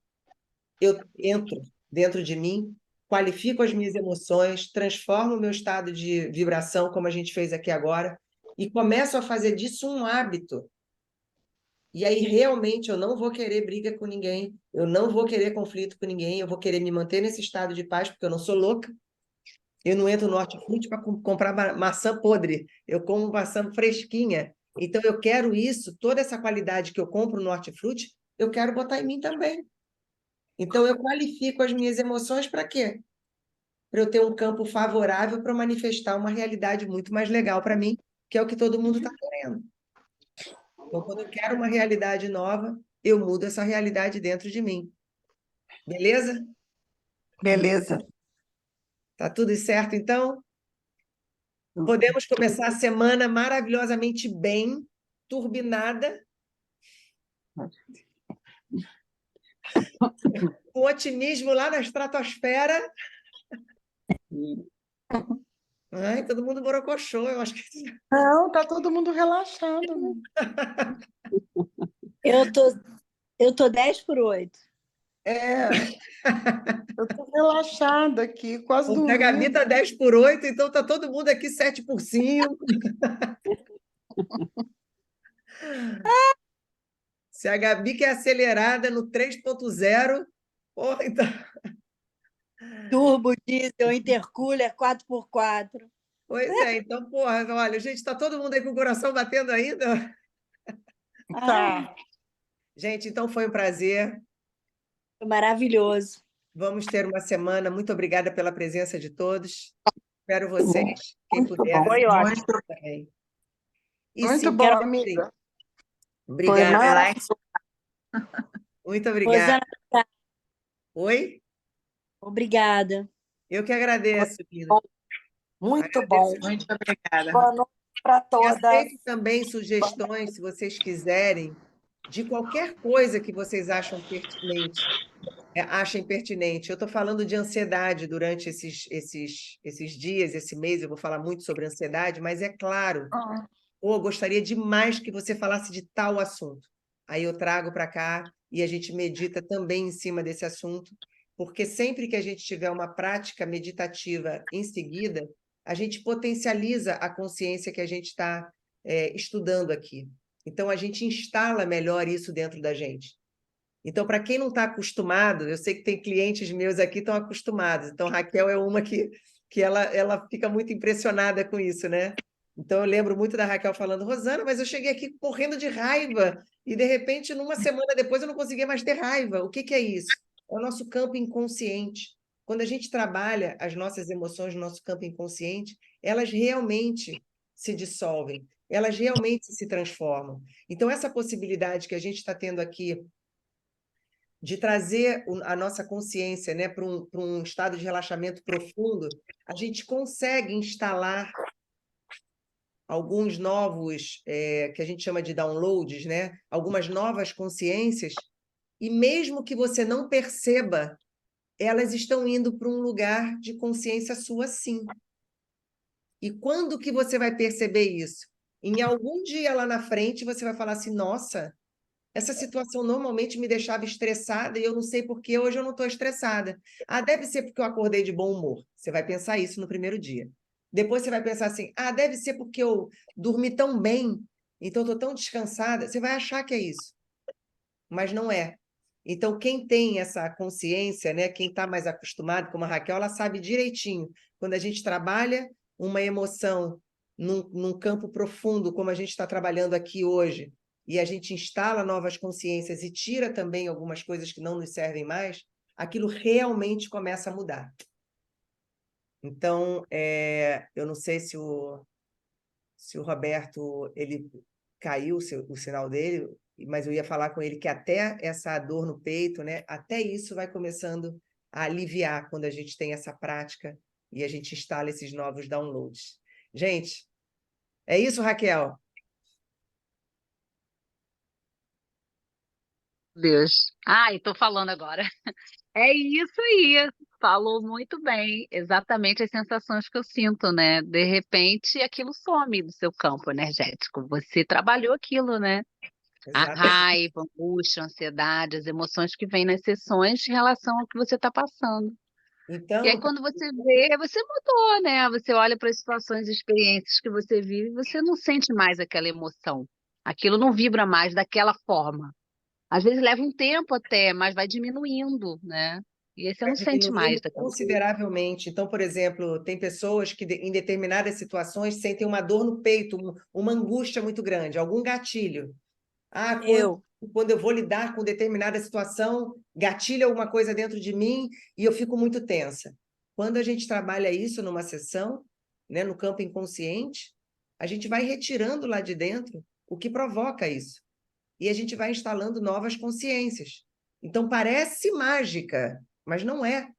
Eu entro dentro de mim, qualifico as minhas emoções, transformo o meu estado de vibração, como a gente fez aqui agora, e começo a fazer disso um hábito. E aí, realmente, eu não vou querer briga com ninguém, eu não vou querer conflito com ninguém, eu vou querer me manter nesse estado de paz, porque eu não sou louca. Eu não entro no hortifruti para comprar maçã podre, eu como maçã fresquinha. Então, eu quero isso, toda essa qualidade que eu compro no hortifruti, eu quero botar em mim também. Então, eu qualifico as minhas emoções para quê? Para eu ter um campo favorável para manifestar uma realidade muito mais legal para mim, que é o que todo mundo está querendo. Então, quando eu quero uma realidade nova, eu mudo essa realidade dentro de mim. Beleza? Beleza. Tá tudo certo, então? Podemos começar a semana maravilhosamente bem, turbinada, com otimismo lá na estratosfera. Ai, todo mundo borocochô, eu acho que... Não, tá todo mundo relaxando. Eu tô 10/8. Eu tô relaxada aqui, quase O da Gabi dormindo. está 10/8, então está todo mundo aqui 7/5. Se a Gabi que é acelerada no 3.0, porra, então... Turbo, diesel, intercooler, 4x4. Pois é, então, porra, olha, gente, está todo mundo aí com o coração batendo ainda? Tá. Gente, então foi um prazer. Maravilhoso. Vamos ter uma semana. Muito obrigada pela presença de todos. Espero vocês, quem Muito puder. bom. Foi ótimo. Também. E Muito sim, bom, quero... amiga. Foi Obrigada. maravilhoso. Muito obrigada. Rosana, Oi? obrigada. Eu que agradeço, Lina. Muito bom. Muito obrigada. Boa noite para E todas. aceito também sugestões, se vocês quiserem, de qualquer coisa que vocês achem pertinente. Eu estou falando de ansiedade durante esses dias, esse mês, eu vou falar muito sobre ansiedade, mas é claro, eu gostaria demais que você falasse de tal assunto. Aí eu trago para cá e a gente medita também em cima desse assunto, porque sempre que a gente tiver uma prática meditativa em seguida, a gente potencializa a consciência que a gente está estudando aqui. Então, a gente instala melhor isso dentro da gente. Então, para quem não está acostumado, eu sei que tem clientes meus aqui que estão acostumados. Então, Raquel é uma que ela fica muito impressionada com isso, né? Então, eu lembro muito da Raquel falando, Rosana, mas eu cheguei aqui correndo de raiva e, de repente, numa semana depois, eu não conseguia mais ter raiva. O que é isso? É o nosso campo inconsciente. Quando a gente trabalha as nossas emoções no nosso campo inconsciente, elas realmente se dissolvem, elas realmente se transformam. Então, essa possibilidade que a gente está tendo aqui de trazer a nossa consciência, né, para um estado de relaxamento profundo, a gente consegue instalar alguns novos, que a gente chama de downloads, né, algumas novas consciências, e mesmo que você não perceba, elas estão indo para um lugar de consciência sua, sim. E quando que você vai perceber isso? Em algum dia lá na frente, você vai falar assim, nossa, essa situação normalmente me deixava estressada e eu não sei por que hoje eu não estou estressada. Ah, deve ser porque eu acordei de bom humor. Você vai pensar isso no primeiro dia. Depois você vai pensar assim, ah, deve ser porque eu dormi tão bem, então estou tão descansada. Você vai achar que é isso, mas não é. Então, quem tem essa consciência, né, quem está mais acostumado, como a Raquel, ela sabe direitinho. Quando a gente trabalha uma emoção num campo profundo, como a gente está trabalhando aqui hoje, e a gente instala novas consciências e tira também algumas coisas que não nos servem mais, aquilo realmente começa a mudar. Então, eu não sei se o Roberto ele caiu o sinal dele, mas eu ia falar com ele que até essa dor no peito, né, até isso vai começando a aliviar quando a gente tem essa prática e a gente instala esses novos downloads. Gente, é isso, Raquel? Deus. Ai, tô falando agora. É isso aí. Falou muito bem. Exatamente as sensações que eu sinto, né? De repente, aquilo some do seu campo energético. Você trabalhou aquilo, né? A Exatamente. raiva, a angústia, a ansiedade, as emoções que vêm nas sessões em relação ao que você está passando. E aí, Então, quando você vê, você mudou, né? Você olha para as situações e experiências que você vive, você não sente mais aquela emoção. Aquilo não vibra mais daquela forma. Às vezes leva um tempo até, mas vai diminuindo, né? E aí você vai não sente mais diminuindo daquela coisa. consideravelmente. Então, por exemplo, tem pessoas que, em determinadas situações, sentem uma dor no peito, uma angústia muito grande, algum gatilho. Ah, quando eu vou lidar com determinada situação, gatilha alguma coisa dentro de mim e eu fico muito tensa. Quando a gente trabalha isso numa sessão, né, no campo inconsciente, a gente vai retirando lá de dentro o que provoca isso. E a gente vai instalando novas consciências. Então, parece mágica, mas não é.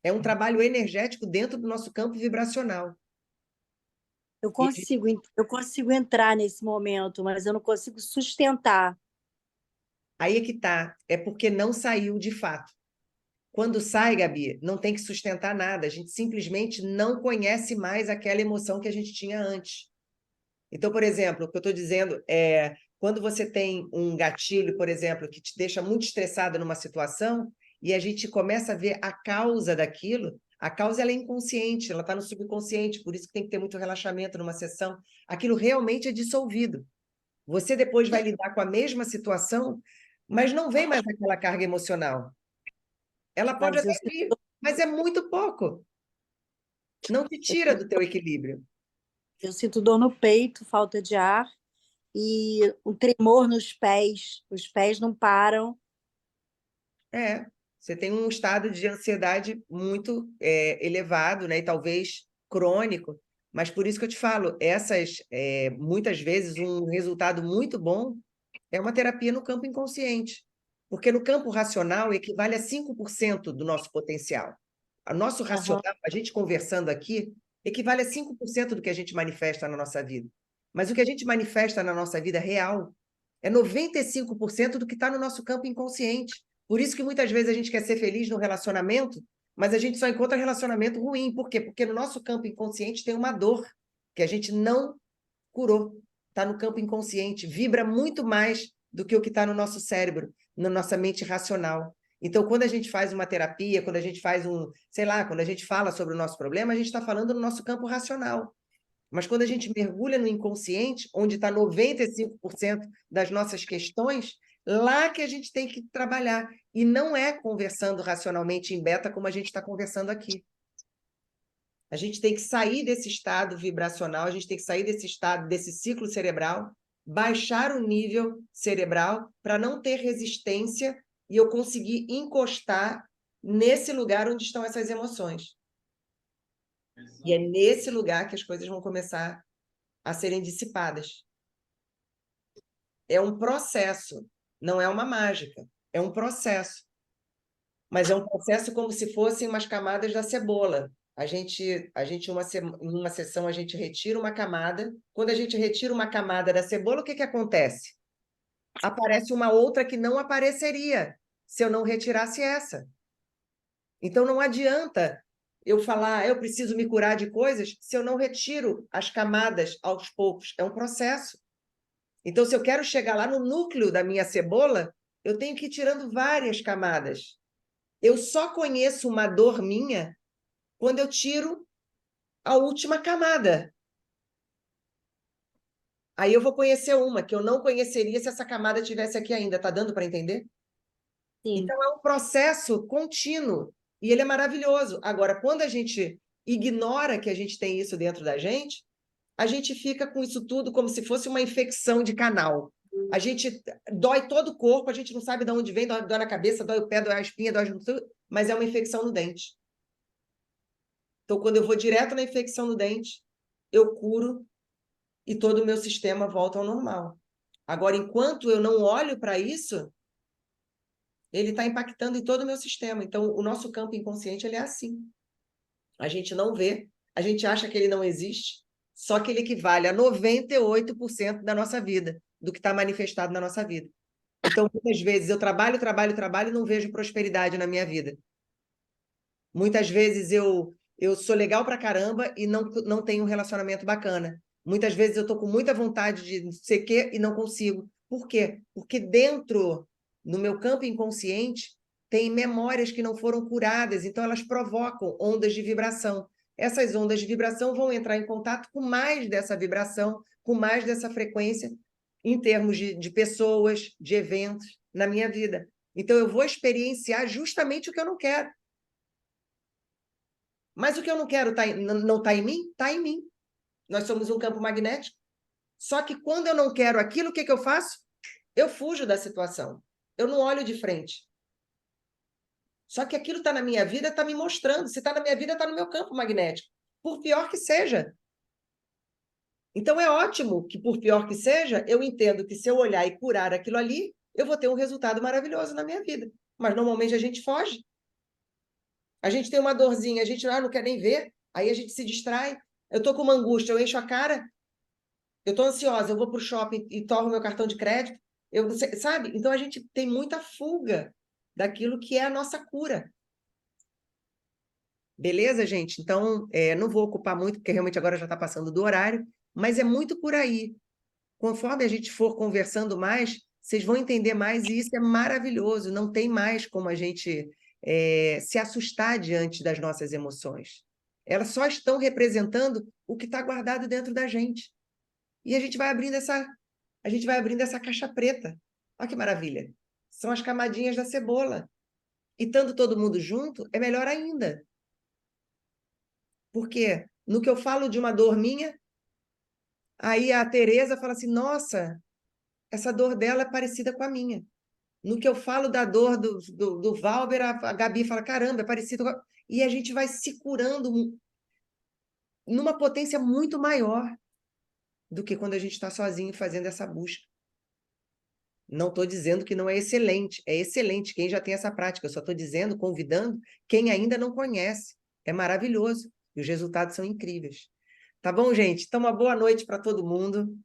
É um trabalho energético dentro do nosso campo vibracional. Eu consigo entrar nesse momento, mas eu não consigo sustentar. Aí é que está. É porque não saiu de fato. Quando sai, Gabi, não tem que sustentar nada. A gente simplesmente não conhece mais aquela emoção que a gente tinha antes. Então, por exemplo, o que eu estou dizendo é quando você tem um gatilho, por exemplo, que te deixa muito estressada numa situação e a gente começa a ver a causa daquilo, a causa ela é inconsciente, ela está no subconsciente, por isso que tem que ter muito relaxamento numa sessão. Aquilo realmente é dissolvido. Você depois vai lidar com a mesma situação, mas não vem mais aquela carga emocional. Ela pode Mas até vir, mas é muito pouco. Não te tira do teu equilíbrio. eu sinto dor no peito, falta de ar e um tremor nos pés. Os pés não param. Você tem um estado de ansiedade muito elevado, né? E talvez crônico, mas por isso que eu te falo, muitas vezes um resultado muito bom é uma terapia no campo inconsciente, porque no campo racional equivale a 5% do nosso potencial. O nosso racional, a gente conversando aqui, equivale a 5% do que a gente manifesta na nossa vida. Mas o que a gente manifesta na nossa vida real é 95% do que está no nosso campo inconsciente. Por isso que muitas vezes a gente quer ser feliz no relacionamento, mas a gente só encontra relacionamento ruim. Por quê? Porque no nosso campo inconsciente tem uma dor que a gente não curou. Está no campo inconsciente, vibra muito mais do que o que está no nosso cérebro, na nossa mente racional. Então, quando a gente faz uma terapia, quando a gente faz quando a gente fala sobre o nosso problema, a gente está falando no nosso campo racional. Mas quando a gente mergulha no inconsciente, onde está 95% das nossas questões, lá que a gente tem que trabalhar. E não é conversando racionalmente em beta como a gente está conversando aqui. A gente tem que sair desse estado vibracional, a gente tem que sair desse estado, desse ciclo cerebral, baixar o nível cerebral para não ter resistência e eu conseguir encostar nesse lugar onde estão essas emoções. E é nesse lugar que as coisas vão começar a serem dissipadas. É um processo, não é uma mágica, é um processo. Mas é um processo como se fossem umas camadas da cebola. Numa sessão, a gente retira uma camada. Quando a gente retira uma camada da cebola, o que acontece? Aparece uma outra que não apareceria se eu não retirasse essa. Então, não adianta eu falar, eu preciso me curar de coisas, se eu não retiro as camadas aos poucos. É um processo. Então, se eu quero chegar lá no núcleo da minha cebola, eu tenho que ir tirando várias camadas. Eu só conheço uma dor minha quando eu tiro a última camada. Aí eu vou conhecer uma que eu não conheceria se essa camada estivesse aqui ainda. Está dando para entender? Sim. Então, é um processo contínuo. E ele é maravilhoso. Agora, quando a gente ignora que a gente tem isso dentro da gente, a gente fica com isso tudo como se fosse uma infecção de canal. A gente dói todo o corpo, a gente não sabe de onde vem, dói na cabeça, dói o pé, dói a espinha, dói tudo, mas é uma infecção no dente. Então, quando eu vou direto na infecção no dente, eu curo e todo o meu sistema volta ao normal. Agora, enquanto eu não olho para isso, ele está impactando em todo o meu sistema. Então, o nosso campo inconsciente ele é assim. A gente não vê, a gente acha que ele não existe, só que ele equivale a 98% da nossa vida, do que está manifestado na nossa vida. Então, muitas vezes, eu trabalho e não vejo prosperidade na minha vida. Muitas vezes, eu sou legal pra caramba e não tenho um relacionamento bacana. Muitas vezes, eu estou com muita vontade de não sei o quê e não consigo. Por quê? Porque dentro, no meu campo inconsciente, tem memórias que não foram curadas, então elas provocam ondas de vibração. Essas ondas de vibração vão entrar em contato com mais dessa vibração, com mais dessa frequência, em termos de pessoas, de eventos na minha vida. Então, eu vou experienciar justamente o que eu não quero. Mas o que eu não quero não está em mim? Está em mim. Nós somos um campo magnético. Só que quando eu não quero aquilo, o que eu faço? Eu fujo da situação. Eu não olho de frente. Só que aquilo está na minha vida, está me mostrando. Se está na minha vida, está no meu campo magnético. Por pior que seja. Então, é ótimo que, por pior que seja, eu entendo que se eu olhar e curar aquilo ali, eu vou ter um resultado maravilhoso na minha vida. Mas, normalmente, a gente foge. A gente tem uma dorzinha, a gente não quer nem ver, aí a gente se distrai. Eu estou com uma angústia, eu encho a cara, eu estou ansiosa, eu vou para o shopping e torro meu cartão de crédito, sabe? Então, a gente tem muita fuga daquilo que é a nossa cura. Beleza, gente? Então, não vou ocupar muito, porque realmente agora já está passando do horário, mas é muito por aí. Conforme a gente for conversando mais, vocês vão entender mais, e isso é maravilhoso. Não tem mais como a gente se assustar diante das nossas emoções. Elas só estão representando o que está guardado dentro da gente. E a gente vai abrindo essa caixa preta. Olha que maravilha. São as camadinhas da cebola. E estando todo mundo junto, é melhor ainda. Porque no que eu falo de uma dor minha, aí a Tereza fala assim, nossa, essa dor dela é parecida com a minha. No que eu falo da dor do Valber, a Gabi fala, caramba, é parecido com a... E a gente vai se curando numa potência muito maior do que quando a gente está sozinho fazendo essa busca. Não estou dizendo que não é excelente quem já tem essa prática, eu só estou dizendo, convidando quem ainda não conhece. É maravilhoso. E os resultados são incríveis. Tá bom, gente? Então, uma boa noite para todo mundo.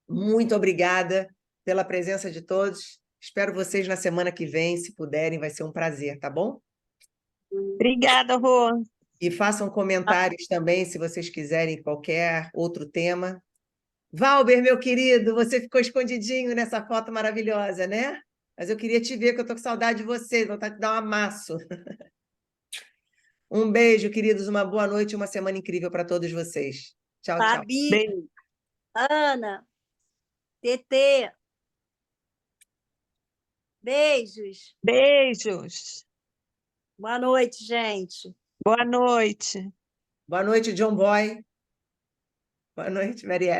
Muito obrigada pela presença de todos. Espero vocês na semana que vem, se puderem, vai ser um prazer, tá bom? Obrigada, Rô. E façam comentários também, se vocês quiserem, qualquer outro tema. Valber, meu querido, você ficou escondidinho nessa foto maravilhosa, né? Mas eu queria te ver, que eu tô com saudade de você, vontade de dar um amasso. Um beijo, queridos, uma boa noite e uma semana incrível para todos vocês. Tchau, tchau. Fabi, Beijo. Ana, TT, beijos. Beijos. Boa noite, gente. Boa noite. Boa noite, John Boy. Boa noite, Marielle.